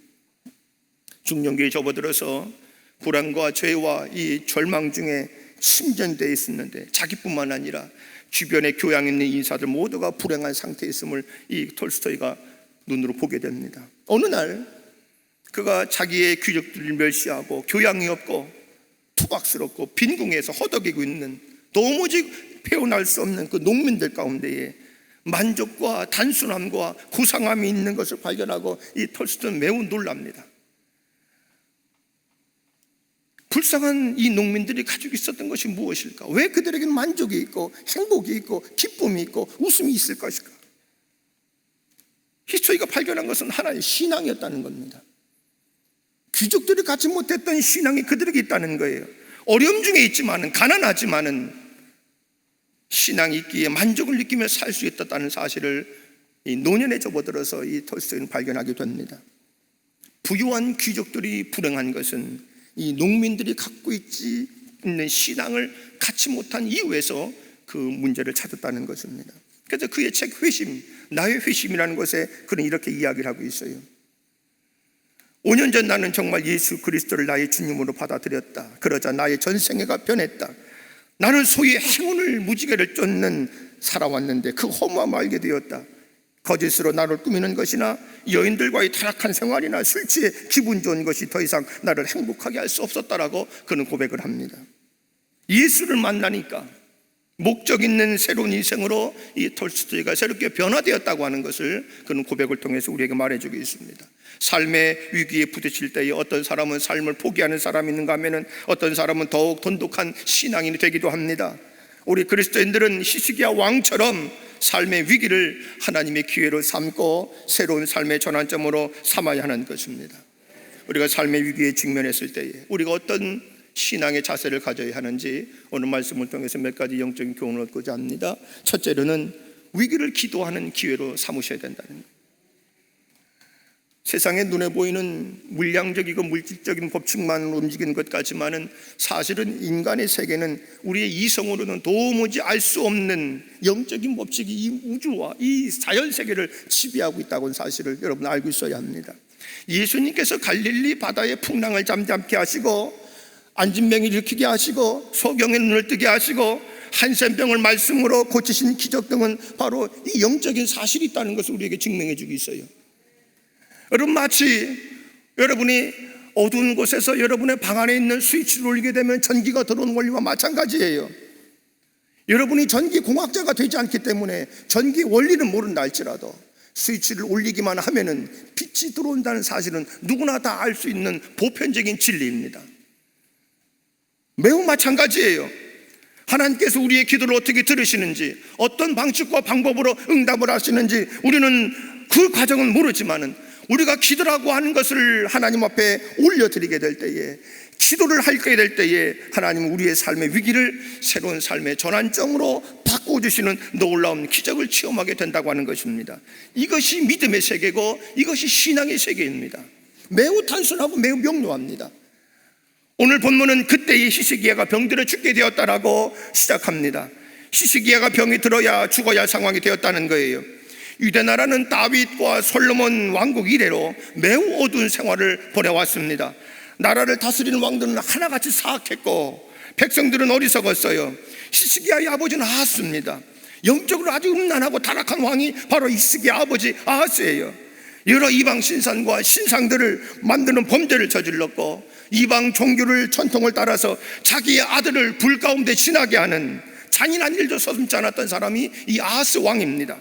중년기에 접어들어서 불안과 죄와 이 절망 중에 침전되어 있었는데, 자기뿐만 아니라 주변에 교양 있는 인사들 모두가 불행한 상태에 있음을 이 톨스토이가 눈으로 보게 됩니다. 어느 날 그가 자기의 귀족들을 멸시하고 교양이 없고 투박스럽고 빈궁에서 허덕이고 있는 도무지 표현할 수 없는 그 농민들 가운데에 만족과 단순함과 고상함이 있는 것을 발견하고 이 톨스토이는 매우 놀랍니다. 불쌍한 이 농민들이 가지고 있었던 것이 무엇일까? 왜 그들에게는 만족이 있고 행복이 있고 기쁨이 있고 웃음이 있을 것일까? 히스토이가 발견한 것은 하나의 신앙이었다는 겁니다. 귀족들이 갖지 못했던 신앙이 그들에게 있다는 거예요. 어려움 중에 있지만은, 가난하지만은 신앙이 있기에 만족을 느끼며 살 수 있었다는 사실을 이 노년에 접어들어서 이 톨스토이는 발견하게 됩니다. 부유한 귀족들이 불행한 것은 이 농민들이 갖고 있는 신앙을 갖지 못한 이유에서 그 문제를 찾았다는 것입니다. 그래서 그의 책 회심, 나의 회심이라는 것에 그는 이렇게 이야기를 하고 있어요. 5년 전 나는 정말 예수 그리스도를 나의 주님으로 받아들였다. 그러자 나의 전생애가 변했다. 나는 소위 행운을 무지개를 쫓는 살아왔는데 그 허무함을 알게 되었다. 거짓으로 나를 꾸미는 것이나 여인들과의 타락한 생활이나 술 취해 기분 좋은 것이 더 이상 나를 행복하게 할 수 없었다라고 그는 고백을 합니다. 예수를 만나니까 목적 있는 새로운 인생으로 이 톨스토이가 새롭게 변화되었다고 하는 것을 그는 고백을 통해서 우리에게 말해주고 있습니다. 삶의 위기에 부딪힐 때에 어떤 사람은 삶을 포기하는 사람이 있는가 하면 어떤 사람은 더욱 돈독한 신앙인이 되기도 합니다. 우리 그리스도인들은 히스기야 왕처럼 삶의 위기를 하나님의 기회로 삼고 새로운 삶의 전환점으로 삼아야 하는 것입니다. 우리가 삶의 위기에 직면했을 때에 우리가 어떤 신앙의 자세를 가져야 하는지 오늘 말씀을 통해서 몇 가지 영적인 교훈을 얻고자 합니다. 첫째로는 위기를 기도하는 기회로 삼으셔야 된다는 거예요. 세상에 눈에 보이는 물량적이고 물질적인 법칙만 움직이는 것 같지만은 사실은 인간의 세계는 우리의 이성으로는 도무지 알 수 없는 영적인 법칙이 이 우주와 이 자연 세계를 지배하고 있다는 사실을 여러분 알고 있어야 합니다. 예수님께서 갈릴리 바다의 풍랑을 잠잠케 하시고 안진병을 일으키게 하시고 소경의 눈을 뜨게 하시고 한센병을 말씀으로 고치신 기적 등은 바로 이 영적인 사실이 있다는 것을 우리에게 증명해 주고 있어요. 여러분, 마치 여러분이 어두운 곳에서 여러분의 방 안에 있는 스위치를 올리게 되면 전기가 들어오는 원리와 마찬가지예요. 여러분이 전기 공학자가 되지 않기 때문에 전기 원리는 모른다 할지라도 스위치를 올리기만 하면은 빛이 들어온다는 사실은 누구나 다 알 수 있는 보편적인 진리입니다. 매우 마찬가지예요. 하나님께서 우리의 기도를 어떻게 들으시는지, 어떤 방식과 방법으로 응답을 하시는지 우리는 그 과정은 모르지만은 우리가 기도라고 하는 것을 하나님 앞에 올려드리게 될 때에, 기도를 하게 될 때에 하나님은 우리의 삶의 위기를 새로운 삶의 전환점으로 바꿔주시는 놀라운 기적을 체험하게 된다고 하는 것입니다. 이것이 믿음의 세계고 이것이 신앙의 세계입니다. 매우 단순하고 매우 명료합니다. 오늘 본문은 그때의 히스기야가 병들어 죽게 되었다라고 시작합니다. 시스기야가 병이 들어야 죽어야 할 상황이 되었다는 거예요. 유대 나라는 다윗과 솔로몬 왕국 이래로 매우 어두운 생활을 보내왔습니다. 나라를 다스리는 왕들은 하나같이 사악했고 백성들은 어리석었어요. 시스기야의 아버지는 아하스입니다. 영적으로 아주 음란하고 타락한 왕이 바로 시스기야 아버지 아하스예요. 여러 이방 신상과 신상들을 만드는 범죄를 저질렀고 이방 종교를 전통을 따라서 자기의 아들을 불 가운데 지나게 하는 잔인한 일도 서슴지 않았던 사람이 이 아하스 왕입니다.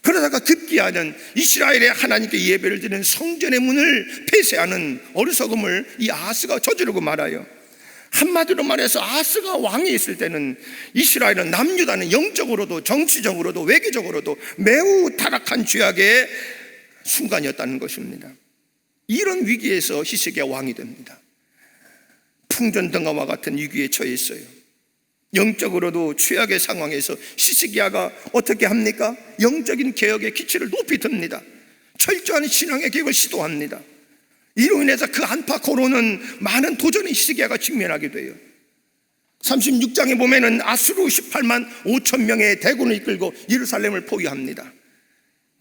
그러다가 급기야는 이스라엘의 하나님께 예배를 드리는 성전의 문을 폐쇄하는 어리석음을 이 아하스가 저지르고 말아요. 한마디로 말해서 아하스가 왕이 있을 때는 이스라엘은 남유다는 영적으로도 정치적으로도 외교적으로도 매우 타락한 죄악의 순간이었다는 것입니다. 이런 위기에서 히스기야 왕이 됩니다. 풍전등화와 같은 위기에 처해 있어요. 영적으로도 최악의 상황에서 히스기야가 어떻게 합니까? 영적인 개혁의 기치를 높이 듭니다. 철저한 신앙의 개혁을 시도합니다. 이로 인해서 그 안팎으로는 많은 도전에 히스기야가 직면하게 돼요. 36장에 보면은 아수르 18만 5천 명의 대군을 이끌고 예루살렘을 포위합니다.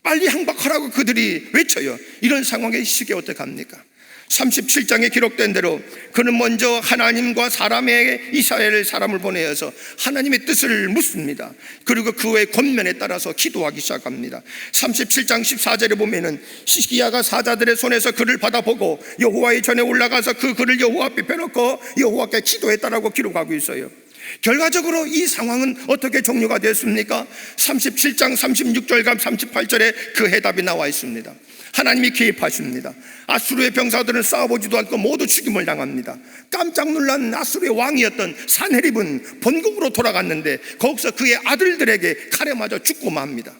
빨리 항복하라고 그들이 외쳐요. 이런 상황에 히스기야 어떻게 합니까? 37장에 기록된 대로 그는 먼저 하나님과 사람의 이스라엘 사람을 보내어서 하나님의 뜻을 묻습니다. 그리고 그 외 권면에 따라서 기도하기 시작합니다. 37장 14절에 보면은 히스기야가 사자들의 손에서 글을 받아보고 여호와의 전에 올라가서 그 글을 여호와 앞에 펴놓고 여호와께 기도했다라고 기록하고 있어요. 결과적으로 이 상황은 어떻게 종료가 됐습니까? 37장 36절과 38절에 그 해답이 나와 있습니다. 하나님이 개입하십니다. 아수르의 병사들은 싸워보지도 않고 모두 죽임을 당합니다. 깜짝 놀란 아수르의 왕이었던 산헤립은 본국으로 돌아갔는데 거기서 그의 아들들에게 칼에 맞아 죽고 맙니다.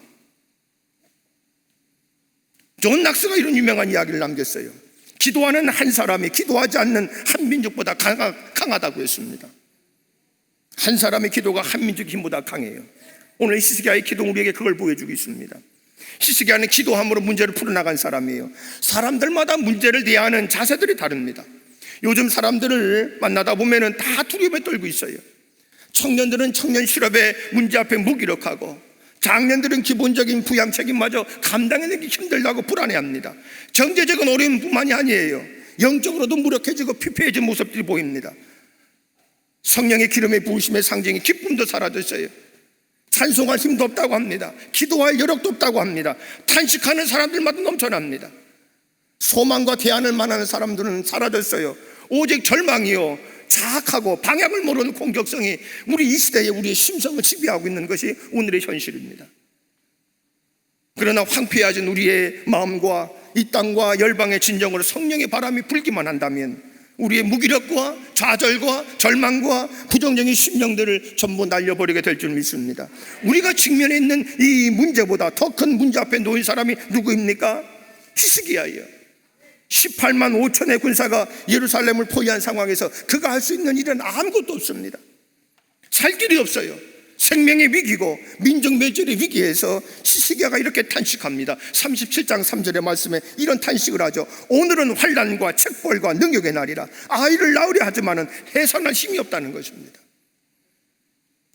존 낙스가 이런 유명한 이야기를 남겼어요. 기도하는 한 사람이 기도하지 않는 한 민족보다 강하다고 했습니다. 한 사람의 기도가 한 민족의 힘보다 강해요. 오늘 히스기야의 기도는 우리에게 그걸 보여주고 있습니다. 히스기야는 기도함으로 문제를 풀어나간 사람이에요. 사람들마다 문제를 대하는 자세들이 다릅니다. 요즘 사람들을 만나다 보면은 다 두려움에 떨고 있어요. 청년들은 청년 실업의 문제 앞에 무기력하고 장년들은 기본적인 부양 책임마저 감당해내기 힘들다고 불안해합니다. 경제적인 어려움뿐만이 아니에요. 영적으로도 무력해지고 피폐해진 모습들이 보입니다. 성령의 기름의 부으심의 상징이 기쁨도 사라졌어요. 찬송할 힘도 없다고 합니다. 기도할 여력도 없다고 합니다. 탄식하는 사람들마다 넘쳐납니다. 소망과 대안을 만나는 사람들은 사라졌어요. 오직 절망이요, 자학하고 방향을 모르는 공격성이 우리 이 시대에 우리의 심성을 지배하고 있는 것이 오늘의 현실입니다. 그러나 황폐해진 우리의 마음과 이 땅과 열방의 진정으로 성령의 바람이 불기만 한다면 우리의 무기력과 좌절과 절망과 부정적인 심령들을 전부 날려버리게 될 줄 믿습니다. 우리가 직면해 있는 이 문제보다 더 큰 문제 앞에 놓인 사람이 누구입니까? 히스기야예요. 18만 5천의 군사가 예루살렘을 포위한 상황에서 그가 할 수 있는 일은 아무것도 없습니다. 살 길이 없어요. 생명의 위기고 민족 멸절의 위기에서 히스기야가 이렇게 탄식합니다. 37장 3절의 말씀에 이런 탄식을 하죠. 오늘은 환난과 책벌과 능욕의 날이라. 아이를 낳으려 하지만은 해산할 힘이 없다는 것입니다.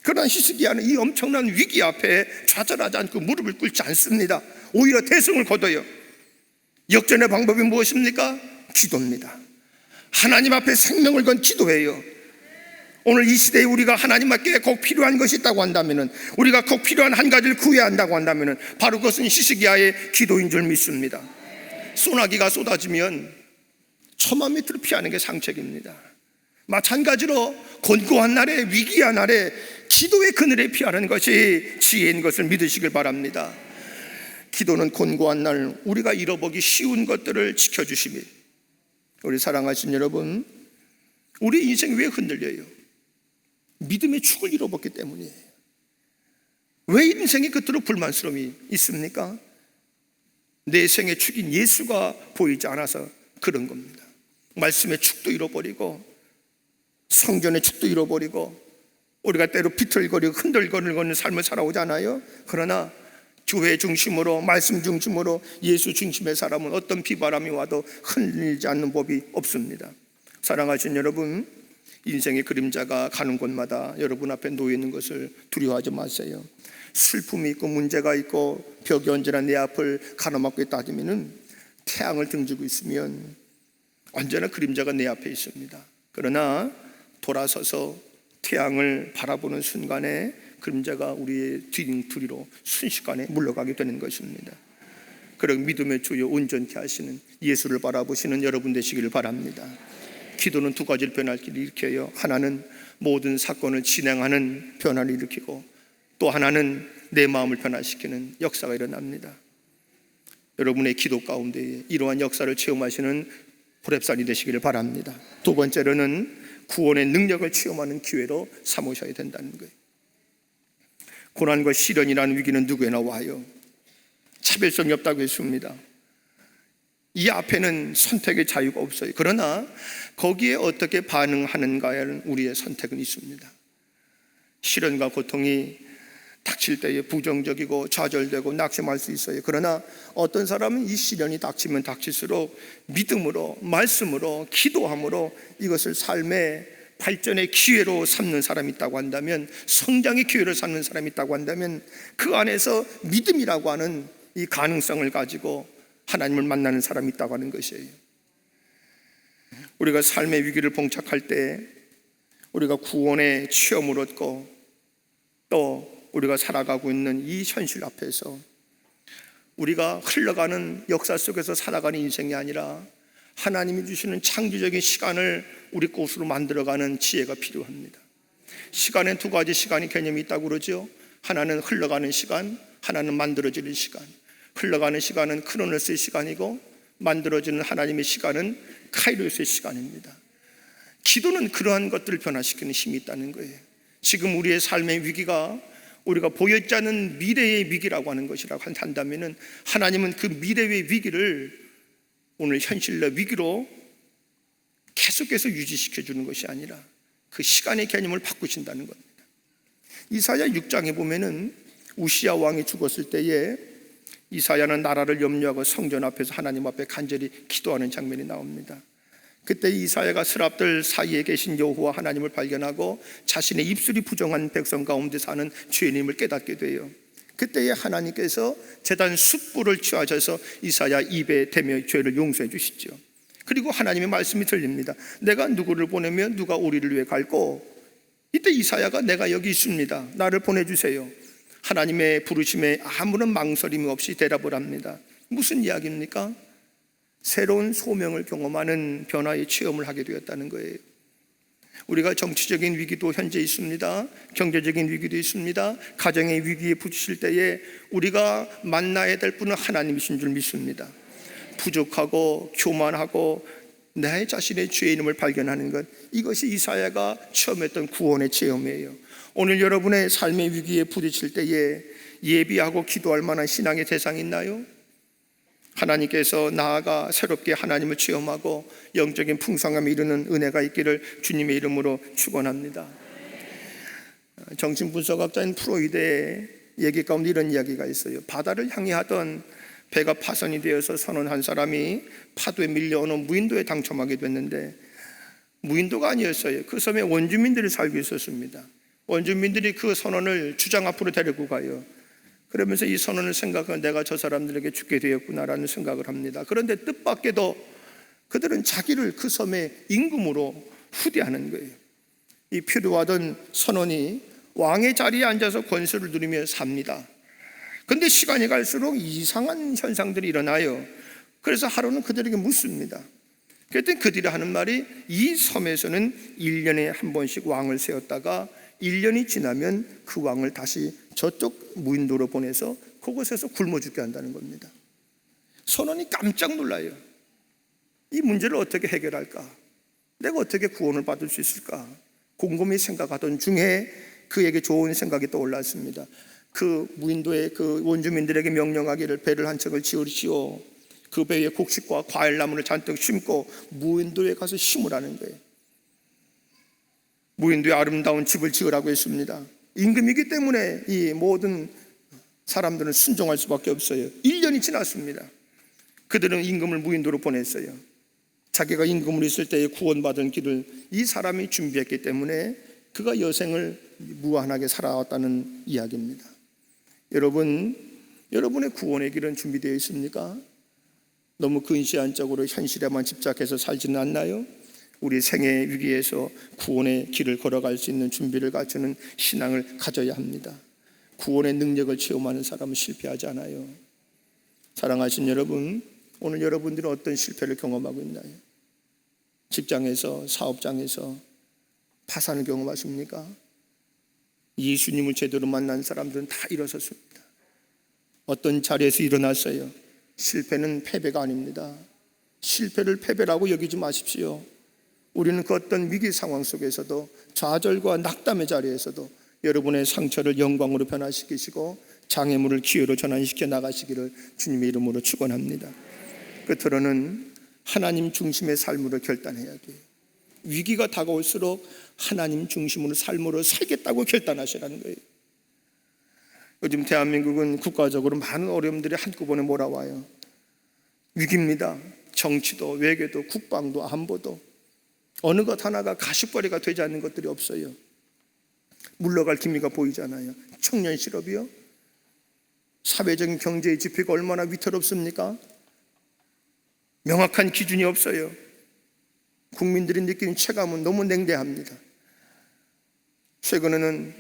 그러나 히스기야는 이 엄청난 위기 앞에 좌절하지 않고 무릎을 꿇지 않습니다. 오히려 대승을 거둬요. 역전의 방법이 무엇입니까? 기도입니다. 하나님 앞에 생명을 건 기도예요. 오늘 이 시대에 우리가 하나님 앞에 꼭 필요한 것이 있다고 한다면, 우리가 꼭 필요한 한 가지를 구해야 한다고 한다면 바로 그것은 히스기야의 기도인 줄 믿습니다. 소나기가 쏟아지면 천만 미터를 피하는 게 상책입니다. 마찬가지로 곤고한 날에, 위기한 날에 기도의 그늘에 피하는 것이 지혜인 것을 믿으시길 바랍니다. 기도는 곤고한 날 우리가 잃어보기 쉬운 것들을 지켜주시며, 우리 사랑하신 여러분, 우리 인생이 왜 흔들려요? 믿음의 축을 잃어버렸기 때문이에요. 왜 인생의 끝으로 불만스러움이 있습니까? 내 생의 축인 예수가 보이지 않아서 그런 겁니다. 말씀의 축도 잃어버리고 성전의 축도 잃어버리고 우리가 때로 비틀거리고 흔들거리는 삶을 살아오잖아요. 그러나 교회 중심으로, 말씀 중심으로 예수 중심의 사람은 어떤 비바람이 와도 흔들리지 않는 법이 없습니다. 사랑하신 여러분, 인생의 그림자가 가는 곳마다 여러분 앞에 놓여 있는 것을 두려워하지 마세요. 슬픔이 있고 문제가 있고 벽이 언제나 내 앞을 가로막고 있다 하면은 태양을 등지고 있으면 언제나 그림자가 내 앞에 있습니다. 그러나 돌아서서 태양을 바라보는 순간에 그림자가 우리의 뒤로 순식간에 물러가게 되는 것입니다. 그런 믿음의 주요 온전케 하시는 예수를 바라보시는 여러분 되시기를 바랍니다. 기도는 두 가지를 변할 길을 일으켜요. 하나는 모든 사건을 진행하는 변화를 일으키고, 또 하나는 내 마음을 변화시키는 역사가 일어납니다. 여러분의 기도 가운데 이러한 역사를 체험하시는 보렙산이 되시기를 바랍니다. 두 번째로는 구원의 능력을 체험하는 기회로 삼으셔야 된다는 거예요. 고난과 시련이라는 위기는 누구에나 와요. 차별성이 없다고 했습니다. 이 앞에는 선택의 자유가 없어요. 그러나 거기에 어떻게 반응하는가에는 우리의 선택은 있습니다. 시련과 고통이 닥칠 때에 부정적이고 좌절되고 낙심할 수 있어요. 그러나 어떤 사람은 이 시련이 닥치면 닥칠수록 믿음으로, 말씀으로, 기도함으로 이것을 삶의 발전의 기회로 삼는 사람이 있다고 한다면, 성장의 기회를 삼는 사람이 있다고 한다면, 그 안에서 믿음이라고 하는 이 가능성을 가지고 하나님을 만나는 사람이 있다고 하는 것이에요. 우리가 삶의 위기를 봉착할 때 우리가 구원의 체험을 얻고, 또 우리가 살아가고 있는 이 현실 앞에서 우리가 흘러가는 역사 속에서 살아가는 인생이 아니라 하나님이 주시는 창조적인 시간을 우리 것으로 만들어가는 지혜가 필요합니다. 시간엔 두 가지 시간이 개념이 있다고 그러죠. 하나는 흘러가는 시간, 하나는 만들어지는 시간. 흘러가는 시간은 크로노스의 시간이고, 만들어지는 하나님의 시간은 카이로스의 시간입니다. 기도는 그러한 것들을 변화시키는 힘이 있다는 거예요. 지금 우리의 삶의 위기가 우리가 보였지 않은 미래의 위기라고 하는 것이라고 한다면, 하나님은 그 미래의 위기를 오늘 현실의 위기로 계속해서 유지시켜 주는 것이 아니라 그 시간의 개념을 바꾸신다는 겁니다. 이사야 6장에 보면은 우시야 왕이 죽었을 때에 이사야는 나라를 염려하고 성전 앞에서 하나님 앞에 간절히 기도하는 장면이 나옵니다. 그때 이사야가 스랍들 사이에 계신 여호와 하나님을 발견하고 자신의 입술이 부정한 백성 가운데 사는 죄인임을 깨닫게 돼요. 그때에 하나님께서 제단 숯불을 취하셔서 이사야 입에 대며 죄를 용서해 주시죠. 그리고 하나님의 말씀이 들립니다. 내가 누구를 보내면 누가 우리를 위해 갈고? 이때 이사야가 내가 여기 있습니다, 나를 보내주세요. 하나님의 부르심에 아무런 망설임 없이 대답을 합니다. 무슨 이야기입니까? 새로운 소명을 경험하는 변화의 체험을 하게 되었다는 거예요. 우리가 정치적인 위기도 현재 있습니다. 경제적인 위기도 있습니다. 가정의 위기에 부딪힐 때에 우리가 만나야 될 분은 하나님이신 줄 믿습니다. 부족하고 교만하고 내 자신의 죄인임을 발견하는 것, 이것이 이사야가 체험했던 구원의 체험이에요. 오늘 여러분의 삶의 위기에 부딪힐 때에 예비하고 기도할 만한 신앙의 대상이 있나요? 하나님께서 나아가 새롭게 하나님을 체험하고 영적인 풍성함에 이르는 은혜가 있기를 주님의 이름으로 축원합니다. 정신분석학자인 프로이드의 얘기 가운데 이런 이야기가 있어요. 바다를 향해 하던 배가 파손이 되어서 선원 한 사람이 파도에 밀려 어느 무인도에 당첨하게 됐는데, 무인도가 아니었어요. 그 섬에 원주민들이 살고 있었습니다. 원주민들이 그 선원을 주장 앞으로 데리고 가요. 그러면서 이 선원을 생각하면 내가 저 사람들에게 죽게 되었구나라는 생각을 합니다. 그런데 뜻밖에도 그들은 자기를 그 섬의 임금으로 후대하는 거예요. 이 필요하던 선원이 왕의 자리에 앉아서 권세를 누리며 삽니다. 그런데 시간이 갈수록 이상한 현상들이 일어나요. 그래서 하루는 그들에게 묻습니다. 그랬더니 그들이 하는 말이, 이 섬에서는 1년에 한 번씩 왕을 세웠다가 1년이 지나면 그 왕을 다시 저쪽 무인도로 보내서 그곳에서 굶어 죽게 한다는 겁니다. 선원이 깜짝 놀라요. 이 문제를 어떻게 해결할까? 내가 어떻게 구원을 받을 수 있을까? 곰곰이 생각하던 중에 그에게 좋은 생각이 떠올랐습니다. 그 무인도의 그 원주민들에게 명령하기를 배를 한 척을 지으시오. 그 배에 곡식과 과일나무를 잔뜩 심고 무인도에 가서 심으라는 거예요. 무인도에 아름다운 집을 지으라고 했습니다. 임금이기 때문에 이 모든 사람들은 순종할 수밖에 없어요. 1년이 지났습니다. 그들은 임금을 무인도로 보냈어요. 자기가 임금으로 있을 때에 구원받은 길을 이 사람이 준비했기 때문에 그가 여생을 무한하게 살아왔다는 이야기입니다. 여러분, 여러분의 구원의 길은 준비되어 있습니까? 너무 근시안적으로 현실에만 집착해서 살지는 않나요? 우리 생애의 위기에서 구원의 길을 걸어갈 수 있는 준비를 갖추는 신앙을 가져야 합니다. 구원의 능력을 체험하는 사람은 실패하지 않아요. 사랑하신 여러분, 오늘 여러분들은 어떤 실패를 경험하고 있나요? 직장에서, 사업장에서 파산을 경험하십니까? 예수님을 제대로 만난 사람들은 다 일어섰습니다. 어떤 자리에서 일어났어요. 실패는 패배가 아닙니다. 실패를 패배라고 여기지 마십시오. 우리는 그 어떤 위기 상황 속에서도, 좌절과 낙담의 자리에서도 여러분의 상처를 영광으로 변화시키시고 장애물을 기회로 전환시켜 나가시기를 주님의 이름으로 축원합니다. 끝으로는 하나님 중심의 삶으로 결단해야 돼요. 위기가 다가올수록 하나님 중심으로 삶으로 살겠다고 결단하시라는 거예요. 요즘 대한민국은 국가적으로 많은 어려움들이 한꺼번에 몰아와요. 위기입니다. 정치도, 외교도, 국방도, 안보도 어느 것 하나가 가십거리가 되지 않는 것들이 없어요. 물러갈 기미가 보이잖아요. 청년 실업이요. 사회적인 경제의 지표가 얼마나 위태롭습니까? 명확한 기준이 없어요. 국민들이 느끼는 체감은 너무 냉대합니다. 최근에는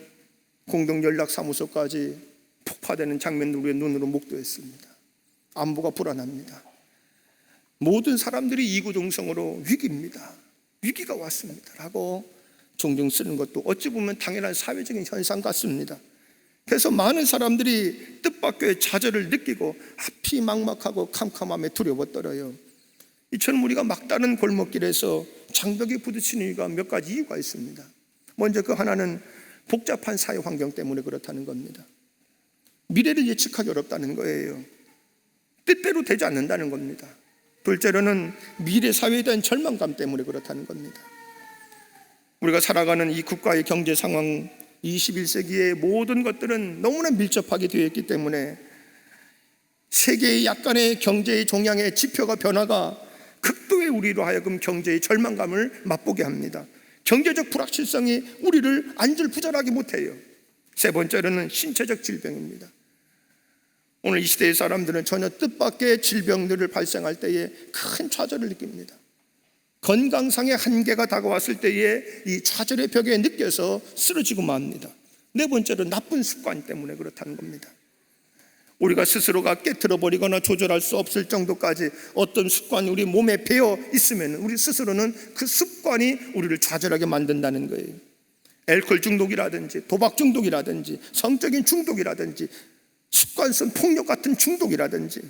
공동연락사무소까지 폭파되는 장면을 우리의 눈으로 목도했습니다. 안보가 불안합니다. 모든 사람들이 이구동성으로 위기입니다. 위기가 왔습니다 라고 종종 쓰는 것도 어찌 보면 당연한 사회적인 현상 같습니다. 그래서 많은 사람들이 뜻밖의 좌절을 느끼고 앞이 막막하고 캄캄함에 두려워 떨어요. 이처럼 우리가 막다른 골목길에서 장벽에 부딪히는 이유가 몇 가지 이유가 있습니다. 먼저 그 하나는 복잡한 사회 환경 때문에 그렇다는 겁니다. 미래를 예측하기 어렵다는 거예요. 뜻대로 되지 않는다는 겁니다. 둘째로는 미래 사회에 대한 절망감 때문에 그렇다는 겁니다. 우리가 살아가는 이 국가의 경제 상황, 21세기의 모든 것들은 너무나 밀접하게 되어 있기 때문에 세계의 약간의 경제의 종양의 지표가 변화가 극도의 우리로 하여금 경제의 절망감을 맛보게 합니다. 경제적 불확실성이 우리를 안절부절하게 못해요. 세 번째로는 신체적 질병입니다. 오늘 이 시대의 사람들은 전혀 뜻밖의 질병들을 발생할 때에 큰 좌절을 느낍니다. 건강상의 한계가 다가왔을 때에 이 좌절의 벽에 느껴서 쓰러지고 맙니다. 네 번째로 나쁜 습관 때문에 그렇다는 겁니다. 우리가 스스로가 깨트려 버리거나 조절할 수 없을 정도까지 어떤 습관이 우리 몸에 배어 있으면 우리 스스로는 그 습관이 우리를 좌절하게 만든다는 거예요. 알코올 중독이라든지 도박 중독이라든지 성적인 중독이라든지 습관성 폭력 같은 중독이라든지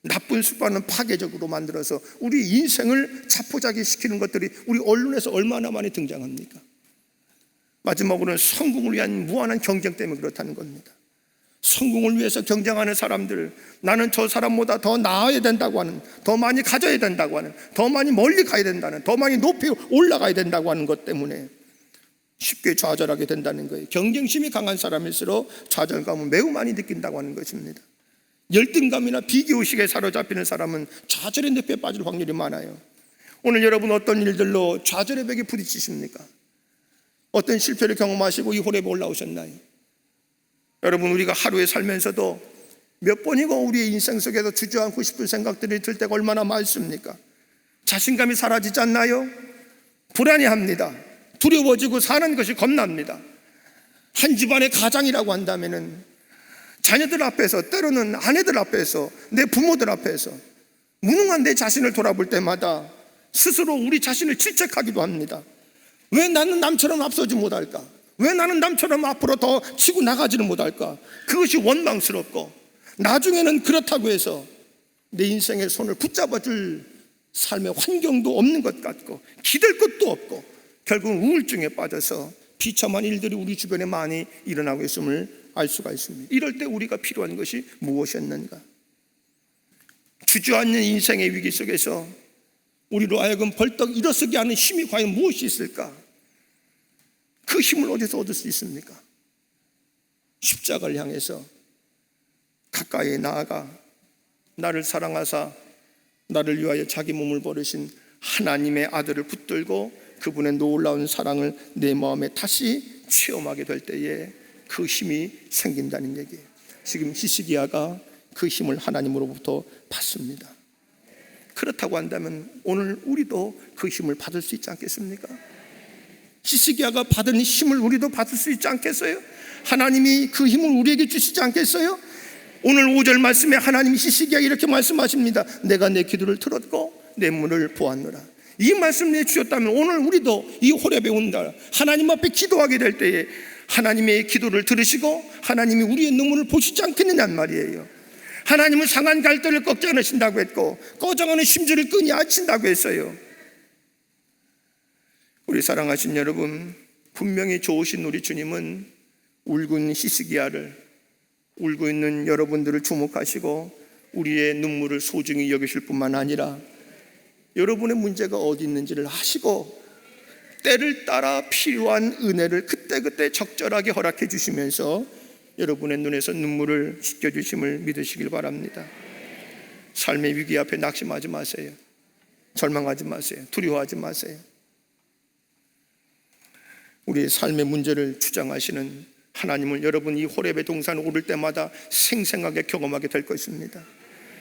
나쁜 습관은 파괴적으로 만들어서 우리 인생을 자포자기시키는 것들이 우리 언론에서 얼마나 많이 등장합니까? 마지막으로는 성공을 위한 무한한 경쟁 때문에 그렇다는 겁니다. 성공을 위해서 경쟁하는 사람들, 나는 저 사람보다 더 나아야 된다고 하는, 더 많이 가져야 된다고 하는, 더 많이 멀리 가야 된다는, 더 많이 높이 올라가야 된다고 하는 것 때문에 쉽게 좌절하게 된다는 거예요. 경쟁심이 강한 사람일수록 좌절감을 매우 많이 느낀다고 하는 것입니다. 열등감이나 비교의식에 사로잡히는 사람은 좌절의 늪에 빠질 확률이 많아요. 오늘 여러분 어떤 일들로 좌절의 벽에 부딪히십니까? 어떤 실패를 경험하시고 이 호렙에 올라오셨나요? 여러분, 우리가 하루에 살면서도 몇 번이고 우리의 인생 속에서 주저앉고 싶은 생각들이 들 때가 얼마나 많습니까? 자신감이 사라지지 않나요? 불안해합니다. 두려워지고 사는 것이 겁납니다. 한 집안의 가장이라고 한다면은 자녀들 앞에서, 때로는 아내들 앞에서, 내 부모들 앞에서 무능한 내 자신을 돌아볼 때마다 스스로 우리 자신을 질책하기도 합니다. 왜 나는 남처럼 앞서지 못할까? 왜 나는 남처럼 앞으로 더 치고 나가지를 못할까? 그것이 원망스럽고 나중에는 그렇다고 해서 내 인생의 손을 붙잡아줄 삶의 환경도 없는 것 같고 기댈 것도 없고 결국 우울증에 빠져서 비참한 일들이 우리 주변에 많이 일어나고 있음을 알 수가 있습니다. 이럴 때 우리가 필요한 것이 무엇이었는가? 주저앉는 인생의 위기 속에서 우리로 하여금 벌떡 일어서게 하는 힘이 과연 무엇이 있을까? 그 힘을 어디서 얻을 수 있습니까? 십자가를 향해서 가까이 나아가 나를 사랑하사 나를 위하여 자기 몸을 버리신 하나님의 아들을 붙들고 그분의 놀라운 사랑을 내 마음에 다시 체험하게 될 때에 그 힘이 생긴다는 얘기예요. 지금 히스기야가 그 힘을 하나님으로부터 받습니다. 그렇다고 한다면 오늘 우리도 그 힘을 받을 수 있지 않겠습니까? 히스기야가 받은 힘을 우리도 받을 수 있지 않겠어요? 하나님이 그 힘을 우리에게 주시지 않겠어요? 오늘 5절 말씀에 하나님이 히스기야 이렇게 말씀하십니다. 내가 내 기도를 들었고 내 문을 보았노라. 이 말씀 내주셨다면 오늘 우리도 이 호렙에 온다 하나님 앞에 기도하게 될 때에 하나님의 기도를 들으시고 하나님이 우리의 눈물을 보시지 않겠느냐는 말이에요. 하나님은 상한 갈대를 꺾지 않으신다고 했고 꺼져가는 심지를 끈이 아친다고 했어요. 우리 사랑하신 여러분, 분명히 좋으신 우리 주님은 울고 있는 히스기야를, 울고 있는 여러분들을 주목하시고 우리의 눈물을 소중히 여기실 뿐만 아니라 여러분의 문제가 어디 있는지를 아시고 때를 따라 필요한 은혜를 그때그때 적절하게 허락해 주시면서 여러분의 눈에서 눈물을 씻겨주심을 믿으시길 바랍니다. 삶의 위기 앞에 낙심하지 마세요. 절망하지 마세요. 두려워하지 마세요. 우리의 삶의 문제를 주장하시는 하나님을 여러분 이 호렙의 동산에 오를 때마다 생생하게 경험하게 될 것입니다.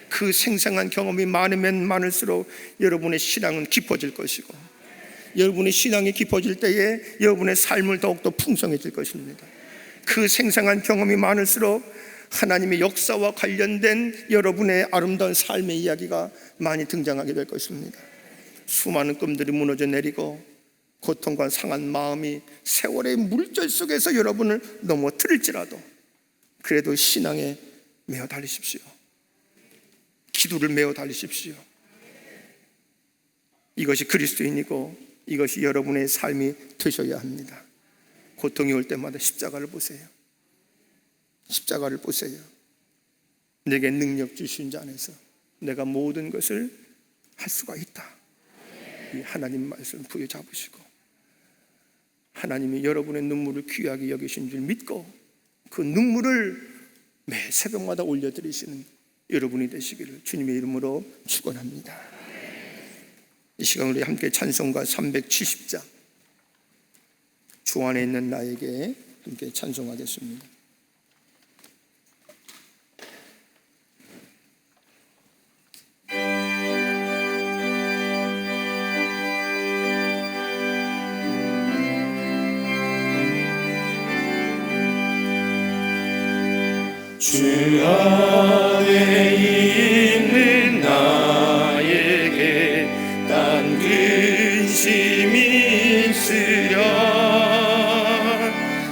그 생생한 경험이 많으면 많을수록 여러분의 신앙은 깊어질 것이고 여러분의 신앙이 깊어질 때에 여러분의 삶을 더욱더 풍성해질 것입니다. 그 생생한 경험이 많을수록 하나님의 역사와 관련된 여러분의 아름다운 삶의 이야기가 많이 등장하게 될 것입니다. 수많은 꿈들이 무너져 내리고 고통과 상한 마음이 세월의 물결 속에서 여러분을 넘어뜨릴지라도 그래도 신앙에 매어 달리십시오. 기도를 매어 달리십시오. 이것이 그리스도인이고 이것이 여러분의 삶이 되셔야 합니다. 고통이 올 때마다 십자가를 보세요. 십자가를 보세요. 내게 능력 주신 자 안에서 내가 모든 것을 할 수가 있다. 이 하나님 말씀 부여잡으시고 하나님이 여러분의 눈물을 귀하게 여기신 줄 믿고 그 눈물을 매 새벽마다 올려드리시는 여러분이 되시기를 주님의 이름으로 축원합니다. 이 시간 우리 함께 찬송가 370장 주 안에 있는 나에게 함께 찬송하겠습니다. 주 안에 있는 나에게 딴 근심이 있으랴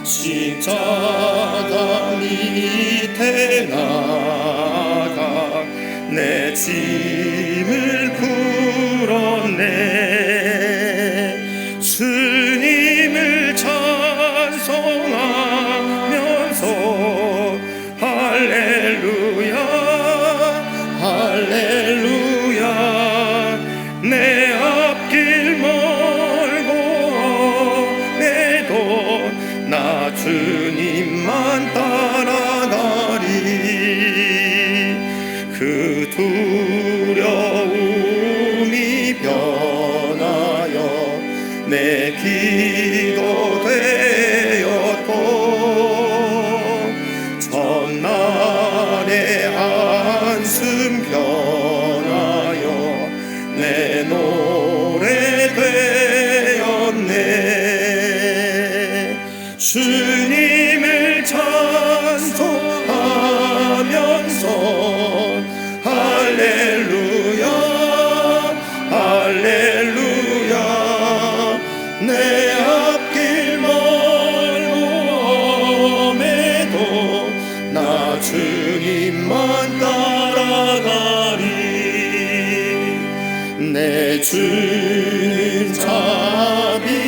십자가 밑에 나가 내 짐을 풀었네 주님을 찬송하면서 할렐루야 할렐루야 내 앞길 멀고 험해도 나 주님만 따라가리 그 두려움이 변하여 내 기도 되었고 전날의 한숨 변하여 내 노래 되었네 주님을 찬송하면서 할렐루야 할렐루야 내 앞길 멀고 험해도 나 주님만 따라가리 내 주는 자비하셔서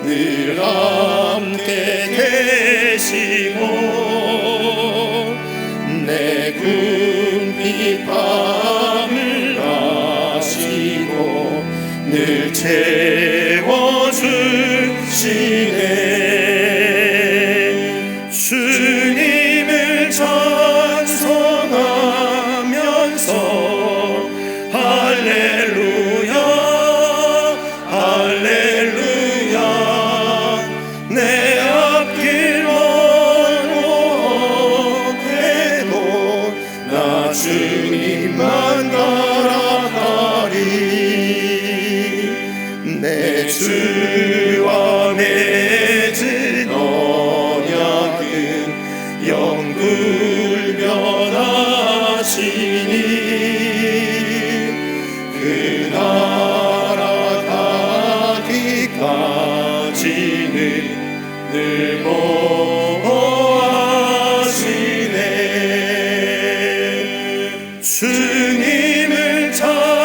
늘 함께 계시고 내 궁핍 밤을 아시고 늘 채워주시네 주님을 찬송하면서 영불 변하시니 그 나라 가기까지는 늘 보호하시네. 주님을 찬송하면서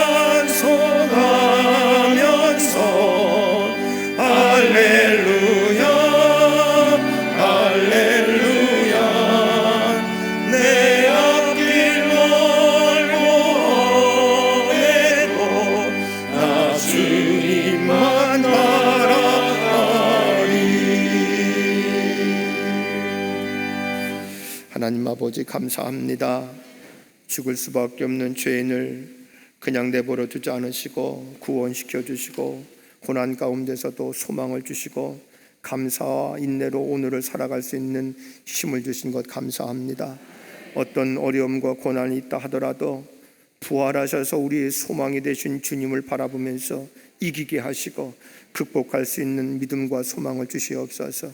할렐루야 할렐루야 내 앞길 멀고 험해도 나 주님만 바라하리. 하나님 아버지 감사합니다. 죽을 수밖에 없는 죄인을 그냥 내버려 두지 않으시고 구원시켜 주시고 고난 가운데서도 소망을 주시고 감사와 인내로 오늘을 살아갈 수 있는 힘을 주신 것 감사합니다. 어떤 어려움과 고난이 있다 하더라도 부활하셔서 우리의 소망이 되신 주님을 바라보면서 이기게 하시고 극복할 수 있는 믿음과 소망을 주시옵소서.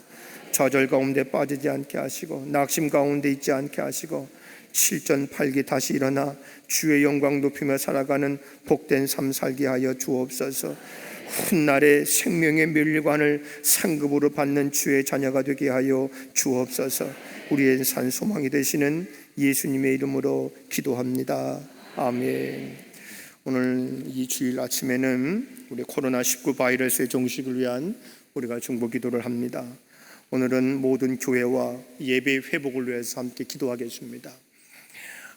좌절 가운데 빠지지 않게 하시고 낙심 가운데 있지 않게 하시고 칠전팔기 다시 일어나 주의 영광 높이며 살아가는 복된 삶 살게 하여 주옵소서. 훗날에 생명의 멸류관을 상급으로 받는 주의 자녀가 되게 하여 주옵소서. 우리의 산 소망이 되시는 예수님의 이름으로 기도합니다. 아멘. 오늘 이 주일 아침에는 우리 코로나19 바이러스의 종식을 위한 우리가 중보 기도를 합니다. 오늘은 모든 교회와 예배 회복을 위해서 함께 기도하겠습니다.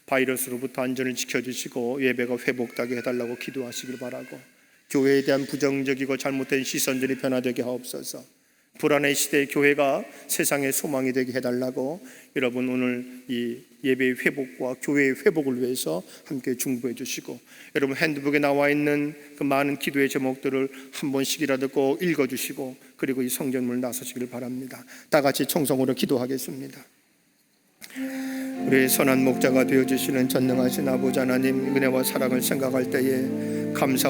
바이러스로부터 안전을 지켜주시고 예배가 회복되게 해달라고 기도하시길 바라고, 교회에 대한 부정적이고 잘못된 시선들이 변화되게 하옵소서. 불안의 시대의 교회가 세상의 소망이 되게 해달라고 여러분 오늘 이 예배의 회복과 교회의 회복을 위해서 함께 중보해 주시고, 여러분 핸드북에 나와 있는 그 많은 기도의 제목들을 한 번씩이라도 꼭 읽어주시고 그리고 이 성전문을 나서시길 바랍니다. 다 같이 청성으로 기도하겠습니다. 우리 선한 목자가 되어주시는 전능하신 아버지 하나님, 은혜와 사랑을 생각할 때에 감사